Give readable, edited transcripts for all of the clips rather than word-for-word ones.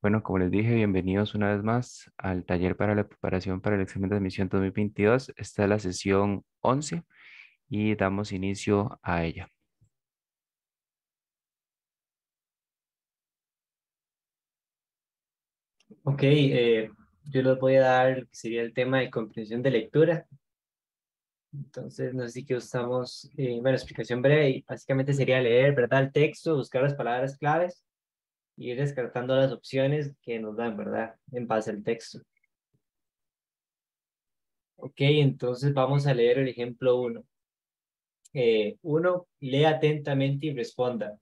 Bueno, como les dije, bienvenidos una vez más al taller para la preparación para el examen de admisión 2022. Esta es la sesión 11 y damos inicio a ella. Ok, yo les voy a dar lo que sería el tema de comprensión de lectura. Entonces, no sé si que usamos, bueno, explicación breve, y básicamente sería leer, ¿verdad? El texto, buscar las palabras claves y ir descartando las opciones que nos dan, ¿verdad? En base al texto. Ok, entonces vamos a leer el ejemplo uno. Uno, lee atentamente y responda.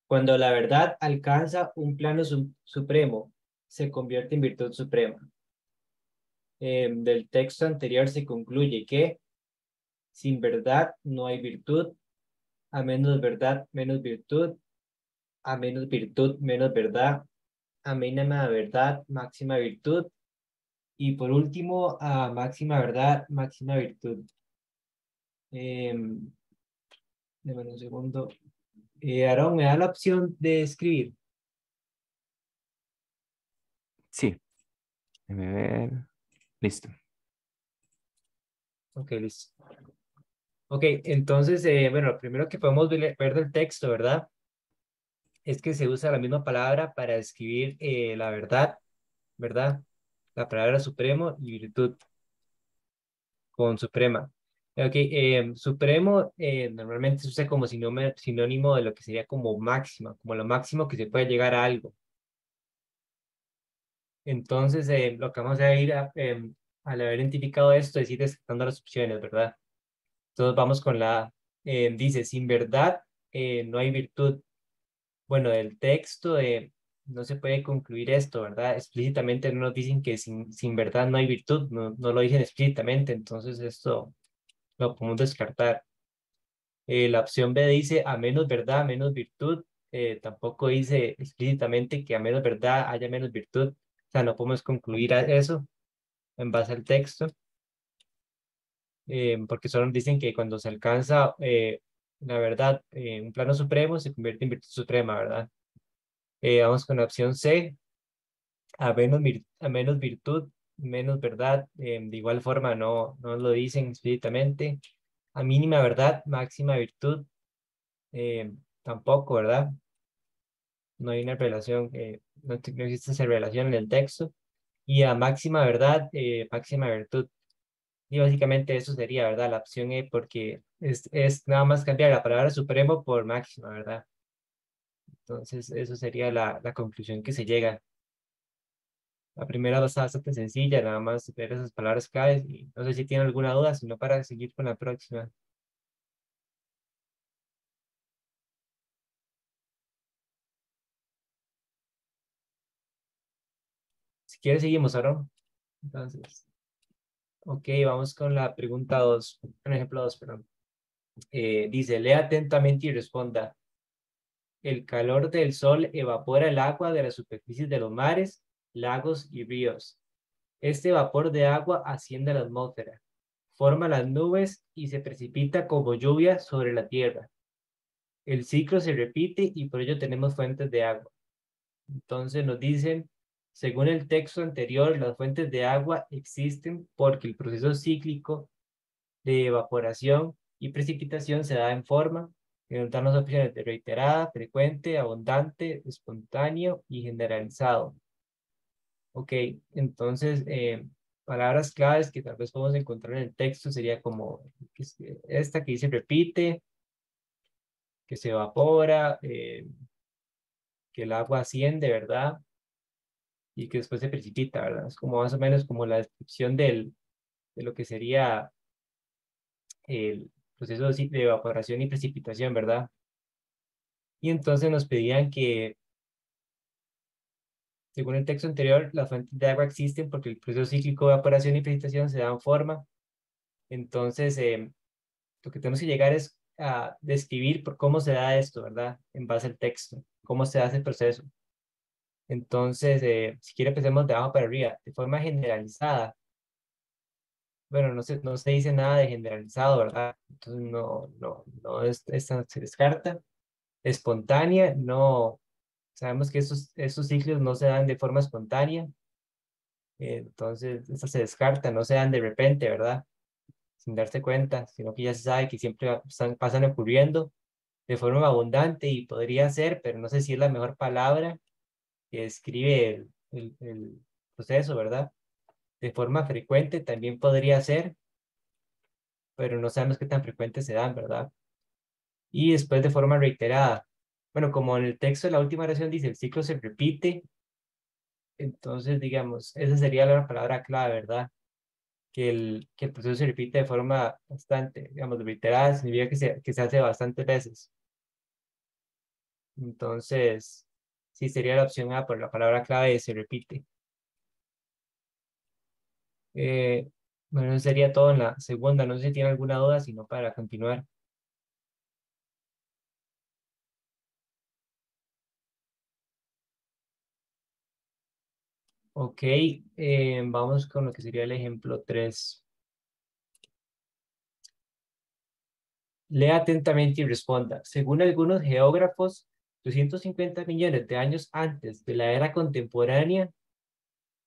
Cuando la verdad alcanza un plano supremo, se convierte en virtud suprema. Del texto anterior se concluye que sin verdad no hay virtud, a menos verdad menos virtud, a menos virtud menos verdad, a mínima verdad máxima virtud y por último a máxima verdad máxima virtud. Eh, Deme un segundo. Aarón, ¿me da la opción de escribir? Sí, déjeme ver. Listo. Ok, listo. Ok, entonces, bueno, lo primero que podemos ver del texto, ¿verdad? Es que se usa la misma palabra para escribir la verdad, ¿verdad? La palabra supremo y virtud con suprema. Ok, supremo normalmente se usa como sinónimo de lo que sería como máxima, como lo máximo que se puede llegar a algo. Entonces, lo que vamos a ir al haber identificado esto es ir descartando las opciones, ¿verdad? Entonces vamos con la A. Dice, sin verdad no hay virtud. Bueno, del texto no se puede concluir esto, ¿verdad? Explícitamente no nos dicen que sin verdad no hay virtud, no lo dicen explícitamente, entonces esto lo podemos descartar. La opción B dice a menos verdad, menos virtud. Tampoco dice explícitamente que a menos verdad haya menos virtud. O sea, no podemos concluir a eso en base al texto, porque solo dicen que cuando se alcanza la verdad, un plano supremo se convierte en virtud suprema, ¿verdad? Vamos con la opción C, a menos virtud, menos verdad. De igual forma, no lo dicen explícitamente. A mínima verdad, máxima virtud. Tampoco, ¿verdad? No hay una relación, no existe esa relación en el texto. Y a máxima verdad, máxima virtud. Y básicamente eso sería, ¿verdad? La opción E, porque es nada más cambiar la palabra supremo por máxima, ¿verdad? Entonces, eso sería la conclusión que se llega. La primera va a estar bastante sencilla, nada más ver esas palabras claves. Y no sé si tienen alguna duda, sino para seguir con la próxima. Si quieres, seguimos, Aaron. Entonces, ok, vamos con la pregunta 2, un ejemplo 2, perdón. Dice, lea atentamente y responda. El calor del sol evapora el agua de las superficies de los mares, lagos y ríos. Este vapor de agua asciende a la atmósfera, forma las nubes y se precipita como lluvia sobre la tierra. El ciclo se repite y por ello tenemos fuentes de agua. Entonces nos dicen, según el texto anterior, las fuentes de agua existen porque el proceso cíclico de evaporación y precipitación se da en forma que nos dan las opciones de reiterada, frecuente, abundante, espontáneo y generalizado. Ok, entonces, palabras claves que tal vez podemos encontrar en el texto sería como esta que dice repite, que se evapora, que el agua asciende, ¿verdad? Y que después se precipita, ¿verdad? Es como más o menos como la descripción de lo que sería el proceso de evaporación y precipitación, ¿verdad? Y entonces nos pedían que, según el texto anterior, las fuentes de agua existen porque el proceso cíclico de evaporación y precipitación se dan forma. Entonces, lo que tenemos que llegar es a describir por cómo se da esto, ¿verdad? En base al texto, cómo se hace el proceso. Entonces, si quiere, empecemos de abajo para arriba, de forma generalizada. Bueno, no se dice nada de generalizado, ¿verdad? Entonces, no se descarta. Espontánea, no. Sabemos que estos ciclos no se dan de forma espontánea, entonces estas se descartan, no se dan de repente, ¿verdad? Sin darse cuenta, sino que ya se sabe que siempre pasan ocurriendo de forma abundante y podría ser, pero no sé si es la mejor palabra que describe el proceso, ¿verdad? De forma frecuente también podría ser, pero no sabemos qué tan frecuentes se dan, ¿verdad? Y después de forma reiterada. Bueno, como en el texto de la última oración dice, el ciclo se repite, entonces, digamos, esa sería la palabra clave, ¿verdad? Que el proceso se repite de forma bastante, digamos, reiterada, significa que se hace bastantes veces. Entonces, sí sería la opción A por la palabra clave se repite. Eh, bueno, eso sería todo en la segunda. No sé si tiene alguna duda, sino para continuar. Ok, vamos con lo que sería el ejemplo 3. Lea atentamente y responda. Según algunos geógrafos, 250 millones de años antes de la era contemporánea,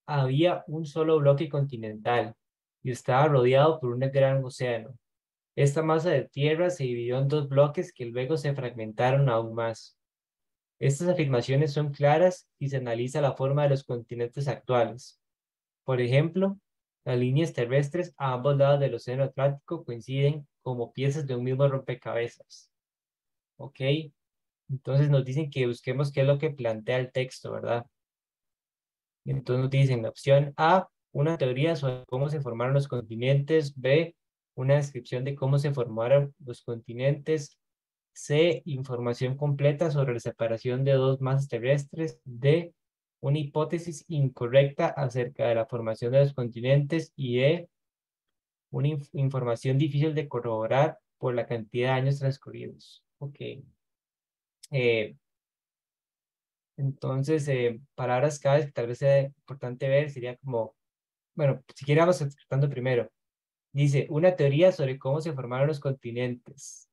había un solo bloque continental y estaba rodeado por un gran océano. Esta masa de tierra se dividió en dos bloques que luego se fragmentaron aún más. Estas afirmaciones son claras si se analiza la forma de los continentes actuales. Por ejemplo, las líneas terrestres a ambos lados del Océano Atlántico coinciden como piezas de un mismo rompecabezas. ¿Ok? Entonces nos dicen que busquemos qué es lo que plantea el texto, ¿verdad? Entonces nos dicen la opción A, una teoría sobre cómo se formaron los continentes. B, una descripción de cómo se formaron los continentes. C, información completa sobre la separación de dos masas terrestres. D, una hipótesis incorrecta acerca de la formación de los continentes. Y E, una información difícil de corroborar por la cantidad de años transcurridos. Ok. Eh, entonces, palabras claves que tal vez sea importante ver sería como, bueno, si queramos tratando primero. Dice, una teoría sobre cómo se formaron los continentes.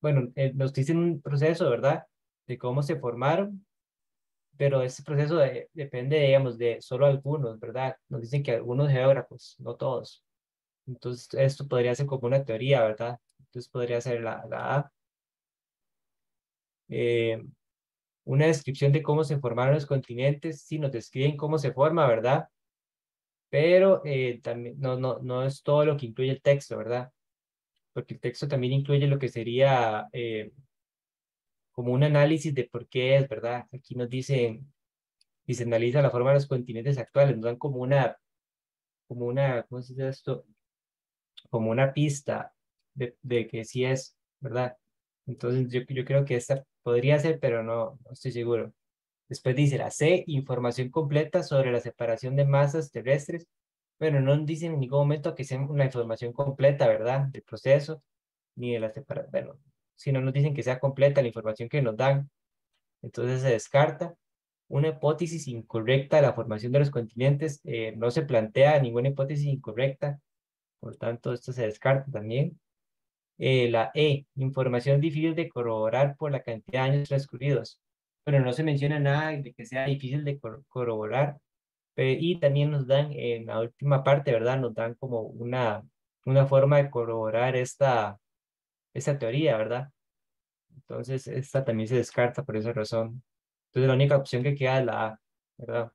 Bueno, nos dicen un proceso, ¿verdad? De cómo se formaron, pero ese proceso depende, digamos, de solo algunos, ¿verdad? Nos dicen que algunos geógrafos, no todos. Entonces, esto podría ser como una teoría, ¿verdad? Entonces, podría ser la A. Eh, una descripción de cómo se formaron los continentes, sí, nos describen cómo se forma, ¿verdad? Pero también no es todo lo que incluye el texto, ¿verdad? Porque el texto también incluye lo que sería como un análisis de por qué es, ¿verdad? Aquí nos dicen, y se analiza la forma de los continentes actuales, nos dan ¿cómo se dice esto? Como una pista de que sí es, ¿verdad? Entonces yo creo que esta podría ser, pero no estoy seguro. Después dice la C, información completa sobre la separación de masas terrestres. Bueno, no dice en ningún momento que sea una información completa, ¿verdad? Del proceso, ni de la separación. Bueno, si no nos dicen que sea completa la información que nos dan, entonces se descarta. Una hipótesis incorrecta de la formación de los continentes, no se plantea ninguna hipótesis incorrecta, por tanto, esto se descarta también. La E, información difícil de corroborar por la cantidad de años transcurridos. Pero no se menciona nada de que sea difícil de corroborar. Y también nos dan, en la última parte, ¿verdad? Nos dan como una forma de corroborar esta teoría, ¿verdad? Entonces, esta también se descarta por esa razón. Entonces, la única opción que queda es la A, ¿verdad?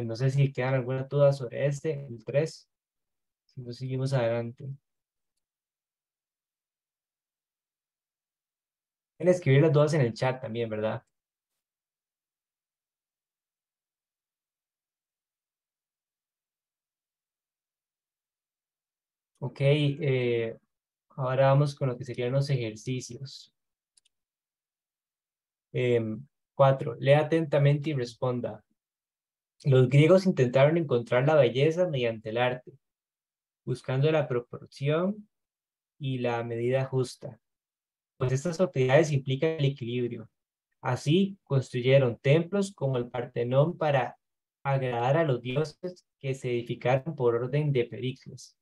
No sé si quedan alguna duda sobre el 3. Si no, seguimos adelante. Pueden escribir las dudas en el chat también, ¿verdad? Ok, ahora vamos con lo que serían los ejercicios. 4. Lea atentamente y responda. Los griegos intentaron encontrar la belleza mediante el arte, buscando la proporción y la medida justa, pues estas propiedades implican el equilibrio. Así construyeron templos como el Partenón para agradar a los dioses que se edificaron por orden de Pericles.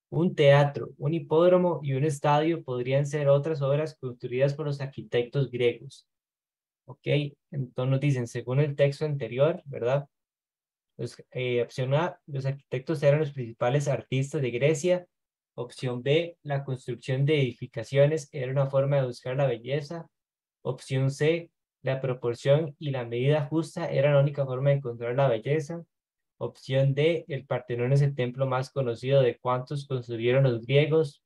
Un teatro, un hipódromo y un estadio podrían ser otras obras construidas por los arquitectos griegos. Ok, entonces nos dicen, según el texto anterior, ¿verdad? Opción A, los arquitectos eran los principales artistas de Grecia. Opción B, la construcción de edificaciones era una forma de buscar la belleza. Opción C, la proporción y la medida justa era la única forma de encontrar la belleza. Opción D, el Partenón es el templo más conocido de cuantos construyeron los griegos.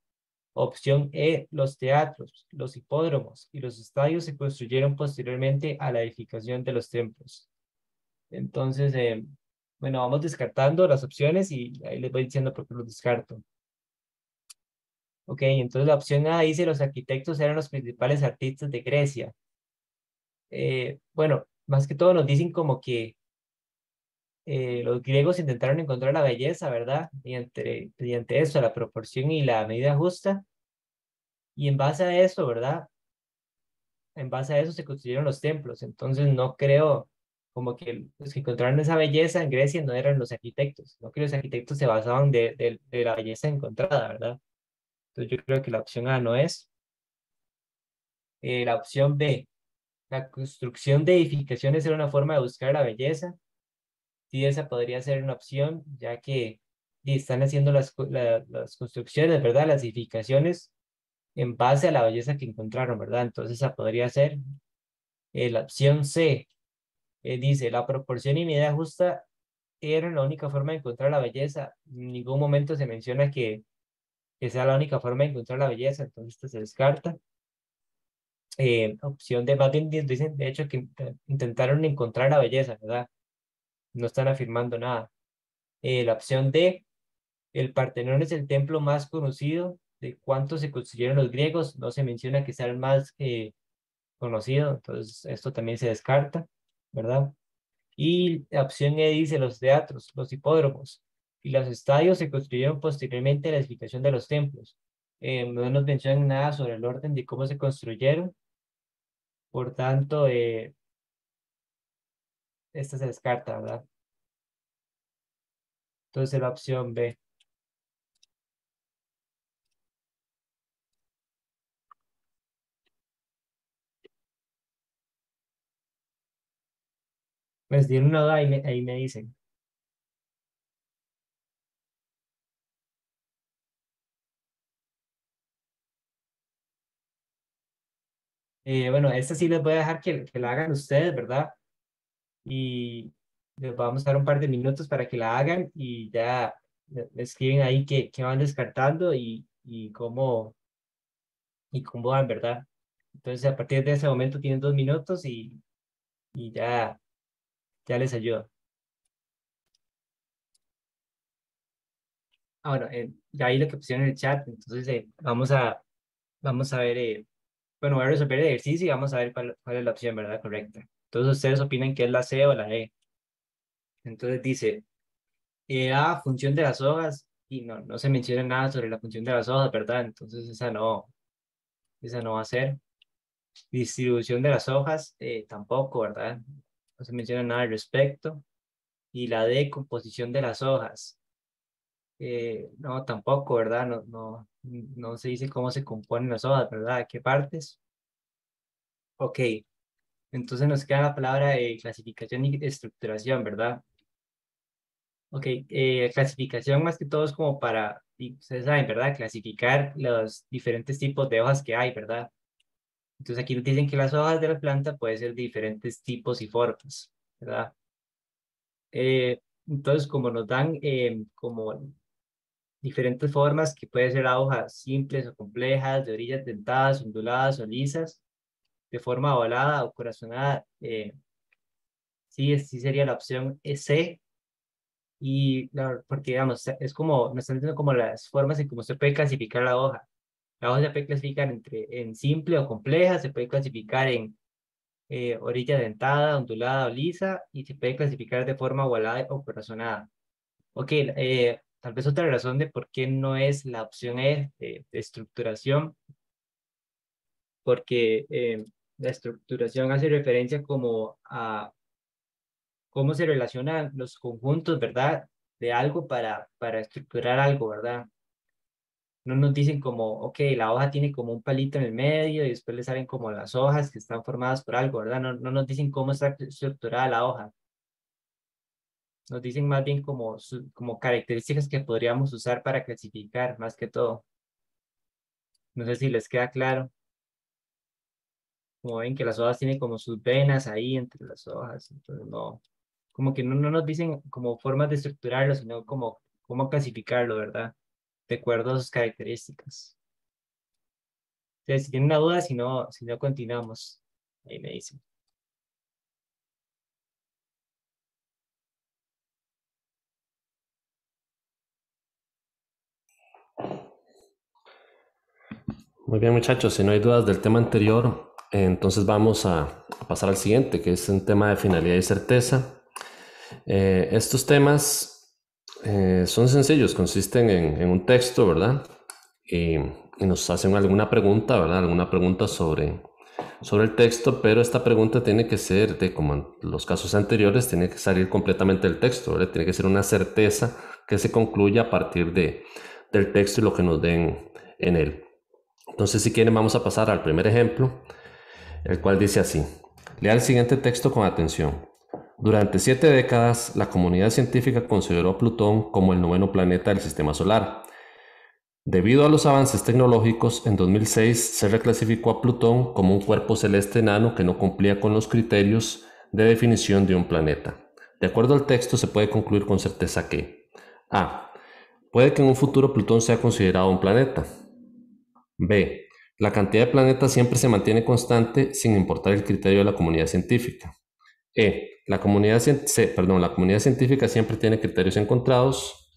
Opción E, los teatros, los hipódromos y los estadios se construyeron posteriormente a la edificación de los templos. Entonces, bueno, vamos descartando las opciones y ahí les voy diciendo por qué los descarto. Ok, entonces la opción A dice los arquitectos eran los principales artistas de Grecia. Bueno, más que todo nos dicen como que los griegos intentaron encontrar la belleza, ¿verdad? Mediante eso, la proporción y la medida justa. Y en base a eso, ¿verdad? En base a eso se construyeron los templos. Entonces no creo como que los que encontraron esa belleza en Grecia no eran los arquitectos, no que los arquitectos se basaban de la belleza encontrada, ¿verdad? Entonces yo creo que la opción A no es. La opción B, la construcción de edificaciones era una forma de buscar la belleza. Sí, esa podría ser una opción, ya que sí, están haciendo las construcciones, ¿verdad? Las edificaciones en base a la belleza que encontraron, ¿verdad? Entonces esa podría ser. La opción C, dice, la proporción y medida justa era la única forma de encontrar la belleza. En ningún momento se menciona que sea la única forma de encontrar la belleza, entonces esto se descarta. Opción de más bien dicen, de hecho, que intentaron encontrar la belleza, ¿verdad? No están afirmando nada. La opción D, el Partenón es el templo más conocido. ¿De cuántos se construyeron los griegos? No se menciona que sea el más conocido, entonces esto también se descarta, ¿verdad? Y la opción E dice los teatros, los hipódromos y los estadios se construyeron posteriormente a la edificación de los templos. No nos mencionan nada sobre el orden de cómo se construyeron, por tanto, esta se descarta, ¿verdad? Entonces la opción B. Pues tiene una duda ahí me dicen. Bueno, esta sí les voy a dejar que la hagan ustedes, ¿verdad? Y les vamos a dar un par de minutos para que la hagan y ya me escriben ahí que van descartando y cómo van, ¿verdad? Entonces, a partir de ese momento tienen 2 minutos y ya les ayudo. Ah, bueno, ya ahí lo que pusieron en el chat, entonces vamos a ver, bueno, voy a resolver el ejercicio y vamos a ver cuál es la opción, ¿verdad? Correcta. Entonces, ustedes opinan que es la C o la E. Entonces dice, A, función de las hojas, y no se menciona nada sobre la función de las hojas, ¿verdad? Entonces, esa no va a ser. Distribución de las hojas, tampoco, ¿verdad? No se menciona nada al respecto. Y la D, composición de las hojas. No, tampoco, ¿verdad? No se dice cómo se componen las hojas, ¿verdad? ¿Qué partes? Ok, entonces nos queda la palabra clasificación y estructuración, ¿verdad? Ok, clasificación más que todo es como para, y ustedes saben, ¿verdad? Clasificar los diferentes tipos de hojas que hay, ¿verdad? Entonces aquí nos dicen que las hojas de la planta pueden ser de diferentes tipos y formas, ¿verdad? Entonces, como nos dan como diferentes formas, que puede ser a hojas simples o complejas, de orillas dentadas, onduladas o lisas, de forma ovalada o corazonada, sí sería la opción C. Porque digamos, es como, me están diciendo como las formas en cómo se puede clasificar la hoja. La hoja se puede clasificar en simple o compleja, se puede clasificar en orilla dentada, ondulada o lisa, y se puede clasificar de forma ovalada o corazonada. Ok, tal vez otra razón de por qué no es la opción E de estructuración, porque la estructuración hace referencia como a cómo se relacionan los conjuntos, ¿verdad? De algo para estructurar algo, ¿verdad? No nos dicen como, ok, la hoja tiene como un palito en el medio y después le salen como las hojas que están formadas por algo, ¿verdad? No nos dicen cómo está estructurada la hoja. Nos dicen más bien como, como características que podríamos usar para clasificar, más que todo. No sé si les queda claro. Como ven que las hojas tienen como sus venas ahí entre las hojas. Entonces no, como que no nos dicen como formas de estructurarlo, sino como cómo clasificarlo, ¿verdad? De acuerdo a sus características. Entonces, si tienen una duda, si no continuamos, ahí me dicen. Muy bien, muchachos, si no hay dudas del tema anterior, entonces vamos a pasar al siguiente, que es un tema de finalidad y certeza. Estos temas son sencillos, consisten en un texto, ¿verdad? Y nos hacen alguna pregunta, ¿verdad? Alguna pregunta sobre el texto, pero esta pregunta tiene que ser, como en los casos anteriores, tiene que salir completamente del texto, ¿verdad? Tiene que ser una certeza que se concluya a partir del texto y lo que nos den en él. Entonces, si quieren, vamos a pasar al primer ejemplo, el cual dice así. Lea el siguiente texto con atención. Durante 7 décadas, la comunidad científica consideró a Plutón como el noveno planeta del sistema solar. Debido a los avances tecnológicos, en 2006 se reclasificó a Plutón como un cuerpo celeste enano que no cumplía con los criterios de definición de un planeta. De acuerdo al texto, se puede concluir con certeza que A. Puede que en un futuro Plutón sea considerado un planeta. B. La cantidad de planetas siempre se mantiene constante sin importar el criterio de la comunidad científica. La comunidad científica siempre tiene criterios encontrados.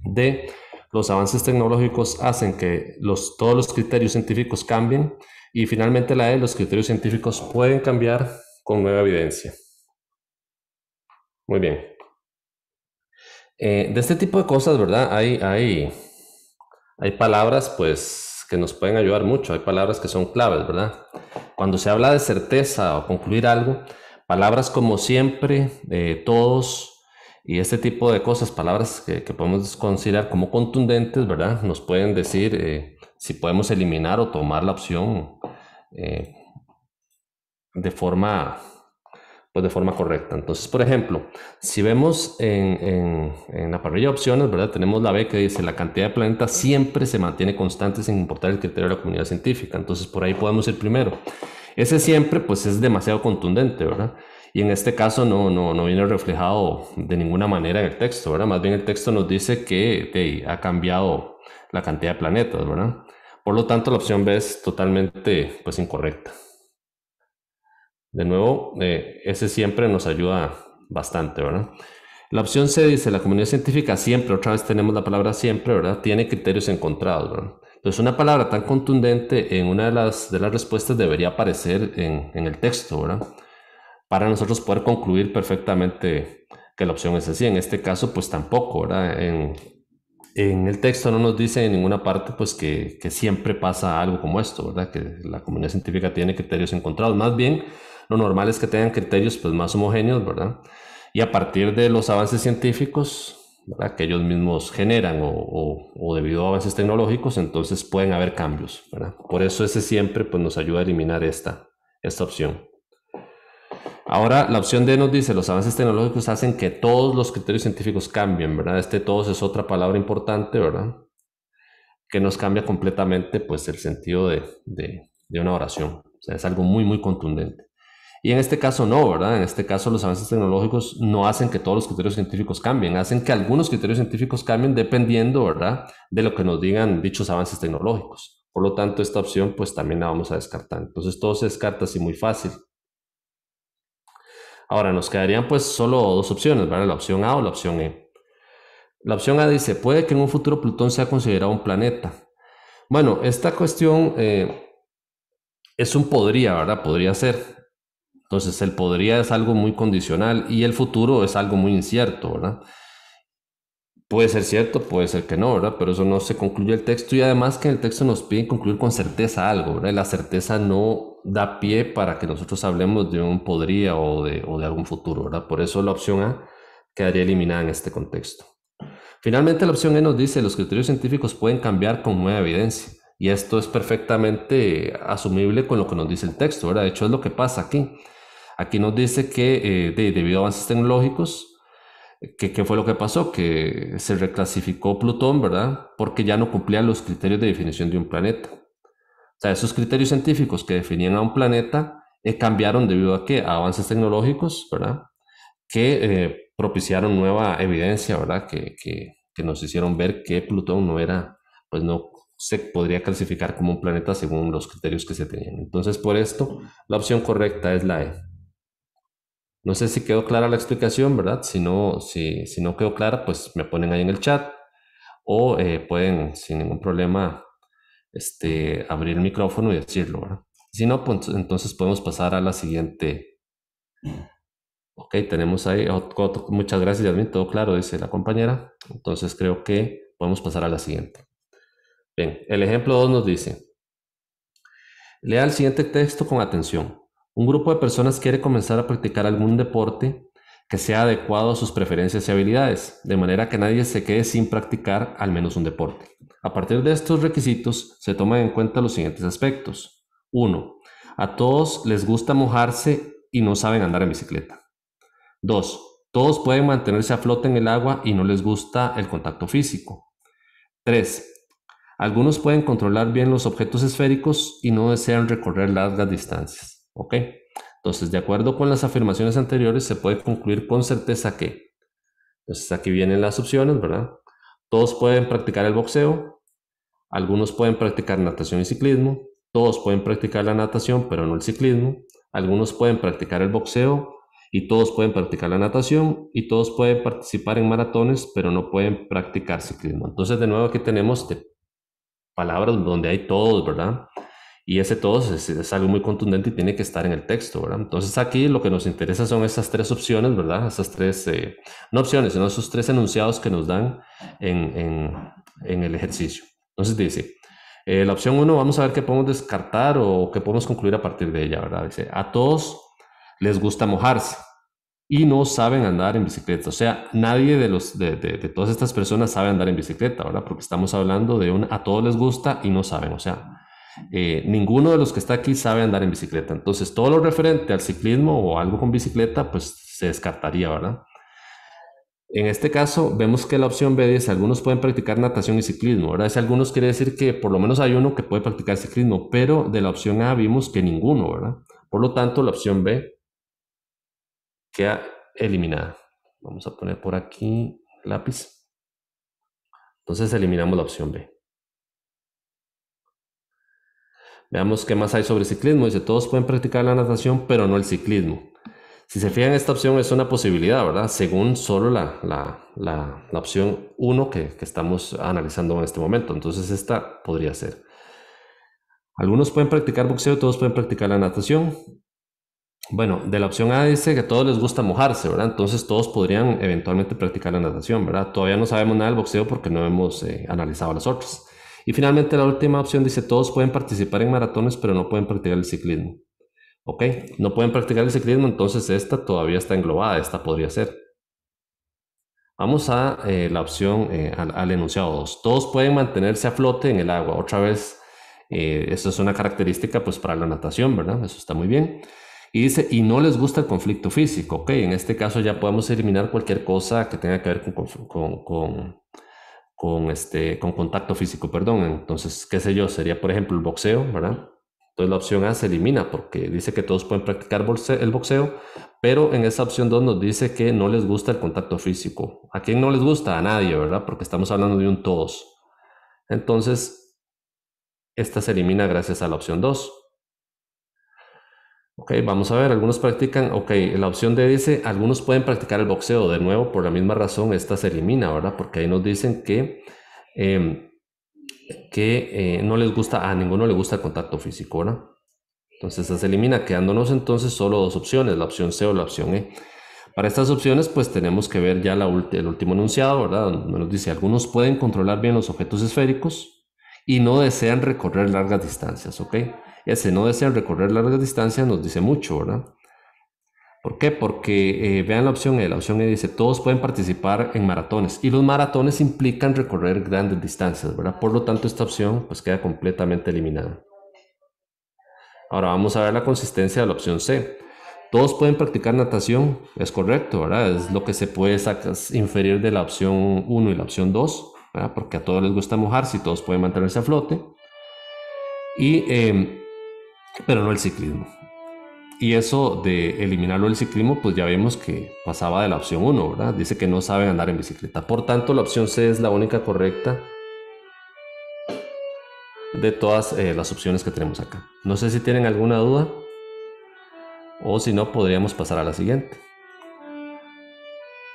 D. Los avances tecnológicos hacen que todos los criterios científicos cambien. Y finalmente la E. Los criterios científicos pueden cambiar con nueva evidencia. Muy bien. De este tipo de cosas, ¿verdad? Hay palabras, pues, que nos pueden ayudar mucho. Hay palabras que son claves, ¿verdad? Cuando se habla de certeza o concluir algo, palabras como siempre, todos y este tipo de cosas, palabras que podemos considerar como contundentes, ¿verdad? Nos pueden decir si podemos eliminar o tomar la opción de forma correcta. Entonces, por ejemplo, si vemos en la parrilla de opciones, ¿verdad? Tenemos la B que dice la cantidad de planetas siempre se mantiene constante sin importar el criterio de la comunidad científica. Entonces, por ahí podemos ir primero. Ese siempre, pues, es demasiado contundente, ¿verdad? Y en este caso no viene reflejado de ninguna manera en el texto, ¿verdad? Más bien el texto nos dice que ha cambiado la cantidad de planetas, ¿verdad? Por lo tanto, la opción B es totalmente, pues, incorrecta. De nuevo, ese siempre nos ayuda bastante, ¿verdad? La opción C dice, la comunidad científica siempre, otra vez tenemos la palabra siempre, ¿verdad? Tiene criterios encontrados, ¿verdad? Entonces, una palabra tan contundente en una de las respuestas debería aparecer en el texto, ¿verdad? Para nosotros poder concluir perfectamente que la opción es así. En este caso, pues tampoco, ¿verdad? En el texto no nos dice en ninguna parte, pues, que siempre pasa algo como esto, ¿verdad? Que la comunidad científica tiene criterios encontrados. Más bien, lo normal es que tengan criterios, pues, más homogéneos, ¿verdad? Y a partir de los avances científicos, ¿verdad? Que ellos mismos generan o debido a avances tecnológicos, entonces pueden haber cambios, ¿verdad? Por eso ese siempre, pues, nos ayuda a eliminar esta opción. Ahora, la opción D nos dice, los avances tecnológicos hacen que todos los criterios científicos cambien, ¿verdad? Todos es otra palabra importante, ¿verdad? Que nos cambia completamente, pues, el sentido de una oración. O sea, es algo muy, muy contundente. Y en este caso no, ¿verdad? En este caso los avances tecnológicos no hacen que todos los criterios científicos cambien, hacen que algunos criterios científicos cambien dependiendo, ¿verdad? De lo que nos digan dichos avances tecnológicos. Por lo tanto, esta opción, pues, también la vamos a descartar. Entonces, todo se descarta así muy fácil. Ahora, nos quedarían, pues, solo dos opciones, ¿verdad? La opción A o la opción E. La opción A dice, puede que en un futuro Plutón sea considerado un planeta. Bueno, esta cuestión es un podría, ¿verdad? Podría ser. Entonces, el podría es algo muy condicional y el futuro es algo muy incierto, ¿verdad? Puede ser cierto, puede ser que no, ¿verdad? Pero eso no se concluye el texto y además que en el texto nos piden concluir con certeza algo, ¿verdad? Y la certeza no da pie para que nosotros hablemos de un podría o de algún futuro, ¿verdad? Por eso la opción A quedaría eliminada en este contexto. Finalmente, la opción E nos dice, los criterios científicos pueden cambiar con nueva evidencia. Y esto es perfectamente asumible con lo que nos dice el texto, ¿verdad? De hecho, es lo que pasa aquí. Aquí nos dice que debido a avances tecnológicos, ¿qué fue lo que pasó? Que se reclasificó Plutón, ¿verdad? Porque ya no cumplía los criterios de definición de un planeta. O sea, esos criterios científicos que definían a un planeta cambiaron debido a ¿qué? A avances tecnológicos, ¿verdad? Que propiciaron nueva evidencia, ¿verdad? Que nos hicieron ver que Plutón no era, pues no se podría clasificar como un planeta según los criterios que se tenían. Entonces, por esto, la opción correcta es la E. No sé si quedó clara la explicación, ¿verdad? Si no quedó clara, pues me ponen ahí en el chat o pueden sin ningún problema abrir el micrófono y decirlo, ¿verdad? Si no, pues entonces podemos pasar a la siguiente. Ok, tenemos ahí, muchas gracias, Yasmin, todo claro, dice la compañera. Entonces creo que podemos pasar a la siguiente. Bien, el ejemplo 2 nos dice, lea el siguiente texto con atención. Un grupo de personas quiere comenzar a practicar algún deporte que sea adecuado a sus preferencias y habilidades, de manera que nadie se quede sin practicar al menos un deporte. A partir de estos requisitos se toman en cuenta los siguientes aspectos. 1. A todos les gusta mojarse y no saben andar en bicicleta. 2. Todos pueden mantenerse a flote en el agua y no les gusta el contacto físico. 3. Algunos pueden controlar bien los objetos esféricos y no desean recorrer largas distancias. ¿Ok? Entonces, de acuerdo con las afirmaciones anteriores, se puede concluir con certeza que, entonces aquí vienen las opciones, ¿verdad? Todos pueden practicar el boxeo, algunos pueden practicar natación y ciclismo, todos pueden practicar la natación, pero no el ciclismo, algunos pueden practicar el boxeo y todos pueden practicar la natación y todos pueden participar en maratones, pero no pueden practicar ciclismo. Entonces, de nuevo, aquí tenemos palabras donde hay todos, ¿verdad? Y ese todos es algo muy contundente y tiene que estar en el texto, ¿verdad? Entonces aquí lo que nos interesa son estas tres opciones, ¿verdad? Esas tres, no opciones, sino esos tres enunciados que nos dan en el ejercicio. Entonces dice, la opción 1, vamos a ver qué podemos descartar o qué podemos concluir a partir de ella, ¿verdad? Dice, a todos les gusta mojarse y no saben andar en bicicleta. O sea, nadie de todas estas personas sabe andar en bicicleta, ¿verdad? Porque estamos hablando de a todos les gusta y no saben. O sea, ninguno de los que está aquí sabe andar en bicicleta. Entonces, todo lo referente al ciclismo o algo con bicicleta, pues se descartaría, ¿verdad? En este caso, vemos que la opción B dice, algunos pueden practicar natación y ciclismo, ¿verdad? Ese algunos quiere decir que por lo menos hay uno que puede practicar ciclismo, pero de la opción A vimos que ninguno, ¿verdad? Por lo tanto, la opción B queda eliminada. Vamos a poner por aquí lápiz. Entonces eliminamos la opción B. Veamos qué más hay sobre ciclismo. Dice, todos pueden practicar la natación, pero no el ciclismo. Si se fijan, esta opción es una posibilidad, ¿verdad? Según solo la opción 1 que estamos analizando en este momento. Entonces esta podría ser. Algunos pueden practicar boxeo, todos pueden practicar la natación. Bueno, de la opción A dice que a todos les gusta mojarse, ¿verdad? Entonces todos podrían eventualmente practicar la natación, ¿verdad? Todavía no sabemos nada del boxeo porque no hemos analizado las otras. Y finalmente la última opción dice todos pueden participar en maratones pero no pueden practicar el ciclismo. ¿Ok? No pueden practicar el ciclismo, entonces esta todavía está englobada, esta podría ser. Vamos a la opción, al enunciado 2. Todos pueden mantenerse a flote en el agua. Otra vez, eso es una característica pues para la natación, ¿verdad? Eso está muy bien. Y dice, y no les gusta el conflicto físico, ¿ok? En este caso ya podemos eliminar cualquier cosa que tenga que ver con contacto físico, perdón. Entonces, qué sé yo, sería por ejemplo el boxeo, ¿verdad? Entonces la opción A se elimina porque dice que todos pueden practicar el boxeo, pero en esa opción 2 nos dice que no les gusta el contacto físico. ¿A quién no les gusta? A nadie, ¿verdad? Porque estamos hablando de un todos. Entonces, esta se elimina gracias a la opción 2. Ok, vamos a ver, algunos practican, ok, la opción D dice, algunos pueden practicar el boxeo, de nuevo, por la misma razón, esta se elimina, ¿verdad? Porque ahí nos dicen que no les gusta, a ninguno le gusta el contacto físico, ¿verdad? Entonces esta se elimina, quedándonos entonces solo dos opciones, la opción C o la opción E. Para estas opciones, pues tenemos que ver ya el último enunciado, ¿verdad? Donde nos dice, algunos pueden controlar bien los objetos esféricos y no desean recorrer largas distancias, ¿ok? Ese no desean recorrer largas distancias nos dice mucho, ¿verdad? ¿Por qué? Porque vean la opción E. La opción E dice, todos pueden participar en maratones. Y los maratones implican recorrer grandes distancias, ¿verdad? Por lo tanto, esta opción pues queda completamente eliminada. Ahora vamos a ver la consistencia de la opción C. Todos pueden practicar natación, es correcto, ¿verdad? Es lo que se puede inferir de la opción 1 y la opción 2, ¿verdad? Porque a todos les gusta mojarse y todos pueden mantenerse a flote. Pero no el ciclismo. Y eso de eliminarlo del ciclismo, pues ya vemos que pasaba de la opción 1, ¿verdad? Dice que no saben andar en bicicleta. Por tanto, la opción C es la única correcta de todas las opciones que tenemos acá. No sé si tienen alguna duda o si no, podríamos pasar a la siguiente.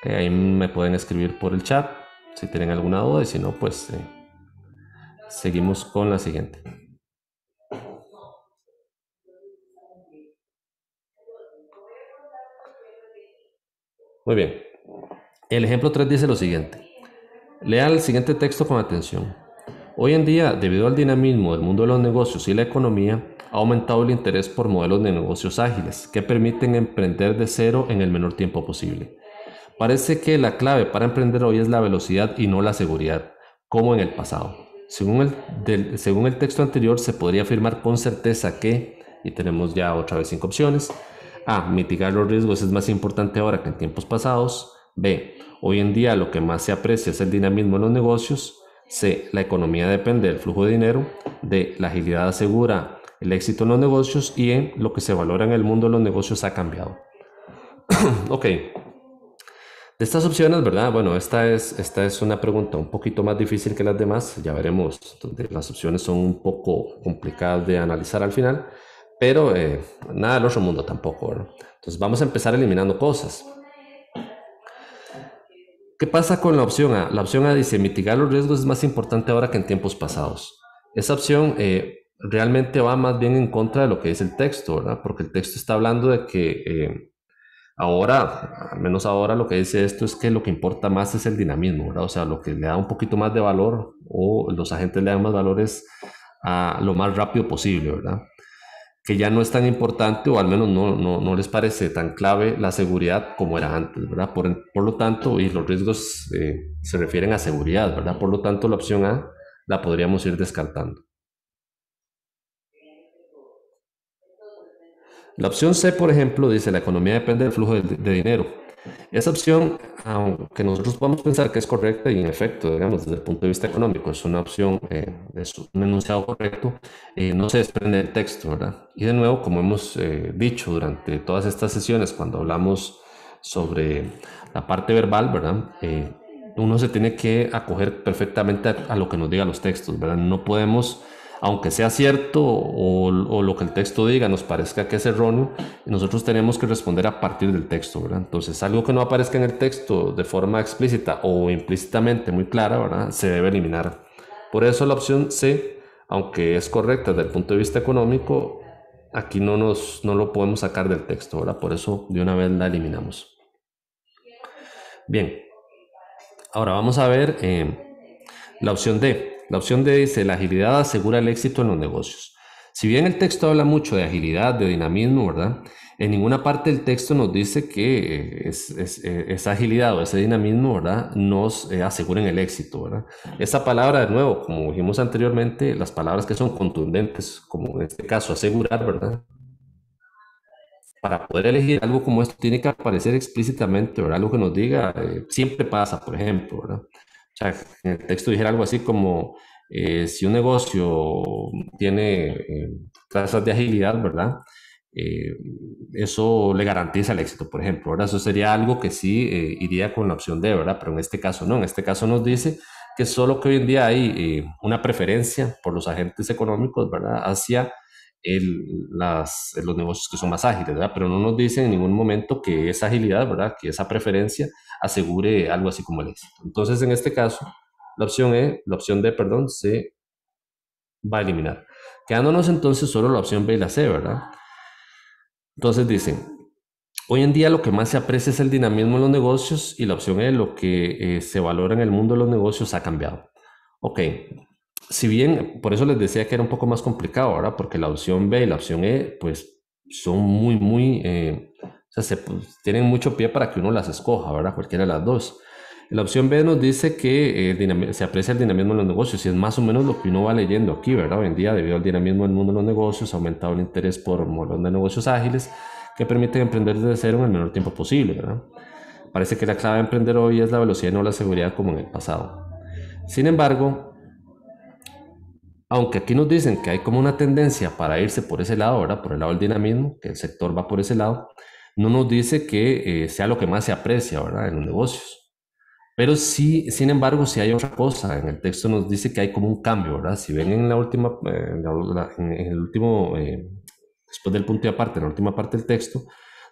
Ahí me pueden escribir por el chat si tienen alguna duda y si no, pues seguimos con la siguiente. Muy bien. El ejemplo 3 dice lo siguiente. Lea el siguiente texto con atención. Hoy en día, debido al dinamismo del mundo de los negocios y la economía, ha aumentado el interés por modelos de negocios ágiles que permiten emprender de cero en el menor tiempo posible. Parece que la clave para emprender hoy es la velocidad y no la seguridad, como en el pasado. Según el texto anterior, se podría afirmar con certeza que, y tenemos ya otra vez 5 opciones, A. Mitigar los riesgos es más importante ahora que en tiempos pasados. B. Hoy en día lo que más se aprecia es el dinamismo en los negocios. C. La economía depende del flujo de dinero. D. La agilidad asegura el éxito en los negocios. Y E. Lo que se valora en el mundo de los negocios ha cambiado. Ok. De estas opciones, ¿verdad? Bueno, esta es una pregunta un poquito más difícil que las demás. Ya veremos, donde las opciones son un poco complicadas de analizar al final, pero nada del otro mundo tampoco, ¿verdad? Entonces vamos a empezar eliminando cosas. ¿Qué pasa con la opción A? La opción A dice, mitigar los riesgos es más importante ahora que en tiempos pasados. Esa opción realmente va más bien en contra de lo que dice el texto, ¿verdad? Porque el texto está hablando de que ahora, al menos ahora, lo que dice esto es que lo que importa más es el dinamismo, ¿verdad? O sea, lo que le da un poquito más de valor o los agentes le dan más valores a lo más rápido posible, ¿verdad? Que ya no es tan importante o al menos no les parece tan clave la seguridad como era antes, ¿verdad? Por lo tanto, y los riesgos se refieren a seguridad, ¿verdad? Por lo tanto, la opción A la podríamos ir descartando. La opción C, por ejemplo, dice la economía depende del flujo de dinero. Esa opción, aunque nosotros podemos pensar que es correcta y en efecto, digamos, desde el punto de vista económico, es una opción, es un enunciado correcto, no se desprende del texto, ¿verdad? Y de nuevo, como hemos dicho durante todas estas sesiones, cuando hablamos sobre la parte verbal, ¿verdad? Uno se tiene que acoger perfectamente a lo que nos digan los textos, ¿verdad? No podemos, aunque sea cierto o lo que el texto diga nos parezca que es erróneo, nosotros tenemos que responder a partir del texto, ¿verdad? Entonces, algo que no aparezca en el texto de forma explícita o implícitamente muy clara, ¿verdad? Se debe eliminar. Por eso la opción C, aunque es correcta desde el punto de vista económico, aquí no lo podemos sacar del texto, ¿verdad? Por eso de una vez la eliminamos. Bien, ahora vamos a ver la opción D. La opción D dice, la agilidad asegura el éxito en los negocios. Si bien el texto habla mucho de agilidad, de dinamismo, ¿verdad? En ninguna parte del texto nos dice que esa agilidad o ese dinamismo, ¿verdad? Nos aseguren el éxito, ¿verdad? Esa palabra, de nuevo, como dijimos anteriormente, las palabras que son contundentes, como en este caso asegurar, ¿verdad? Para poder elegir algo como esto tiene que aparecer explícitamente, ¿verdad? Algo que nos diga, siempre pasa, por ejemplo, ¿verdad? O sea, en el texto dijera algo así como, si un negocio tiene tasas de agilidad, ¿verdad? Eh, Eso le garantiza el éxito, por ejemplo, ¿verdad? Eso sería algo que sí iría con la opción D, ¿verdad? Pero en este caso no, en este caso nos dice que solo que hoy en día hay una preferencia por los agentes económicos, ¿verdad? Hacia los negocios que son más ágiles, ¿verdad? Pero no nos dice en ningún momento que esa agilidad, ¿verdad? Que esa preferencia asegure algo así como el éxito. Entonces, en este caso, la opción D, perdón, se va a eliminar. Quedándonos entonces solo la opción B y la C, ¿verdad? Entonces dicen, hoy en día lo que más se aprecia es el dinamismo en los negocios y la opción E, lo que se valora en el mundo de los negocios ha cambiado. Ok, si bien, por eso les decía que era un poco más complicado, ¿verdad? Porque la opción B y la opción E, pues son muy, O sea, tienen mucho pie para que uno las escoja, ¿verdad? Cualquiera de las dos. La opción B nos dice que se aprecia el dinamismo en los negocios y es más o menos lo que uno va leyendo aquí, ¿verdad? Hoy en día, debido al dinamismo del mundo de los negocios, ha aumentado el interés por modelos de negocios ágiles que permiten emprender desde cero en el menor tiempo posible, ¿verdad? Parece que la clave de emprender hoy es la velocidad y no la seguridad como en el pasado. Sin embargo, aunque aquí nos dicen que hay como una tendencia para irse por ese lado, ¿verdad? Por el lado del dinamismo, que el sector va por ese lado, no nos dice que sea lo que más se aprecia, ¿verdad? En los negocios. Pero sí, sin embargo, si hay otra cosa. En el texto nos dice que hay como un cambio, ¿verdad? Si ven en la última, en el último, después del punto y aparte, en la última parte del texto,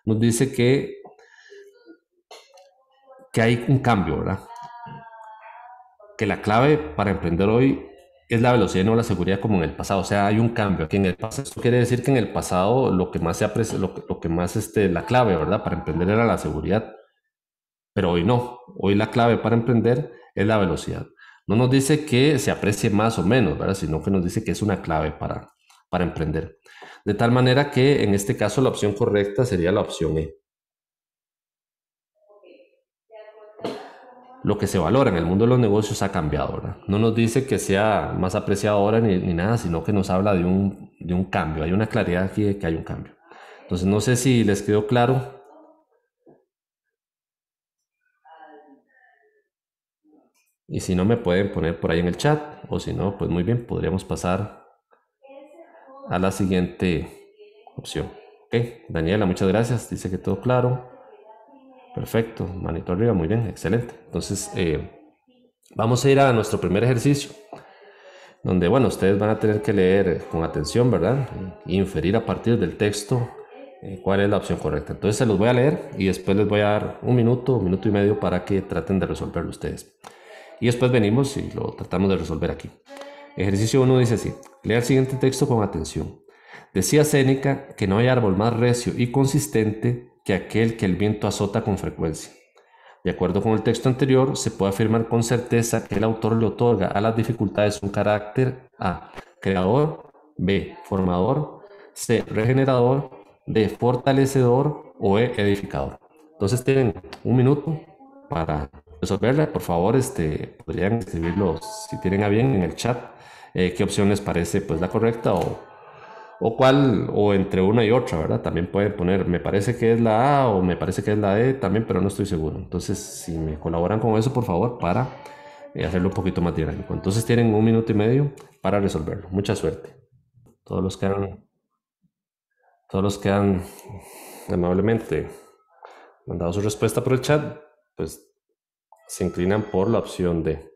nos dice que hay un cambio, ¿verdad? Que la clave para emprender hoy es la velocidad y no la seguridad como en el pasado. O sea, hay un cambio. Aquí en el pasado, esto quiere decir que en el pasado lo que más se aprecia, lo que más la clave, ¿verdad? Para emprender era la seguridad. Pero hoy no. Hoy la clave para emprender es la velocidad. No nos dice que se aprecie más o menos, ¿verdad? Sino que nos dice que es una clave para emprender. De tal manera que en este caso la opción correcta sería la opción E. Lo que se valora en el mundo de los negocios ha cambiado, ¿verdad? No nos dice que sea más apreciado ahora ni nada, sino que nos habla de un cambio. Hay una claridad aquí de que hay un cambio. Entonces no sé si les quedó claro. Y si no, me pueden poner por ahí en el chat, o si no, pues muy bien, podríamos pasar a la siguiente opción. Ok, Daniela, muchas gracias, dice que todo claro. Perfecto, manito arriba, muy bien, excelente. Entonces, vamos a ir a nuestro primer ejercicio, donde, bueno, ustedes van a tener que leer con atención, ¿verdad? E inferir a partir del texto cuál es la opción correcta. Entonces, se los voy a leer y después les voy a dar un minuto y medio para que traten de resolverlo ustedes. Y después venimos y lo tratamos de resolver aquí. Ejercicio 1 dice así: lea el siguiente texto con atención. Decía Séneca que no hay árbol más recio y consistente que aquel que el viento azota con frecuencia. De acuerdo con el texto anterior, se puede afirmar con certeza que el autor le otorga a las dificultades un carácter A, creador, B, formador, C, regenerador, D, fortalecedor o E, edificador. Entonces tienen un minuto para resolverla. Por favor, podrían escribirlo si tienen a bien en el chat qué opción les parece pues la correcta o cuál, o entre una y otra, ¿verdad? También pueden poner, me parece que es la A o me parece que es la E también, pero no estoy seguro. Entonces, si me colaboran con eso, por favor, para hacerlo un poquito más dinámico. Entonces tienen un minuto y medio para resolverlo. Mucha suerte. Todos los que han amablemente mandado su respuesta por el chat, pues se inclinan por la opción D.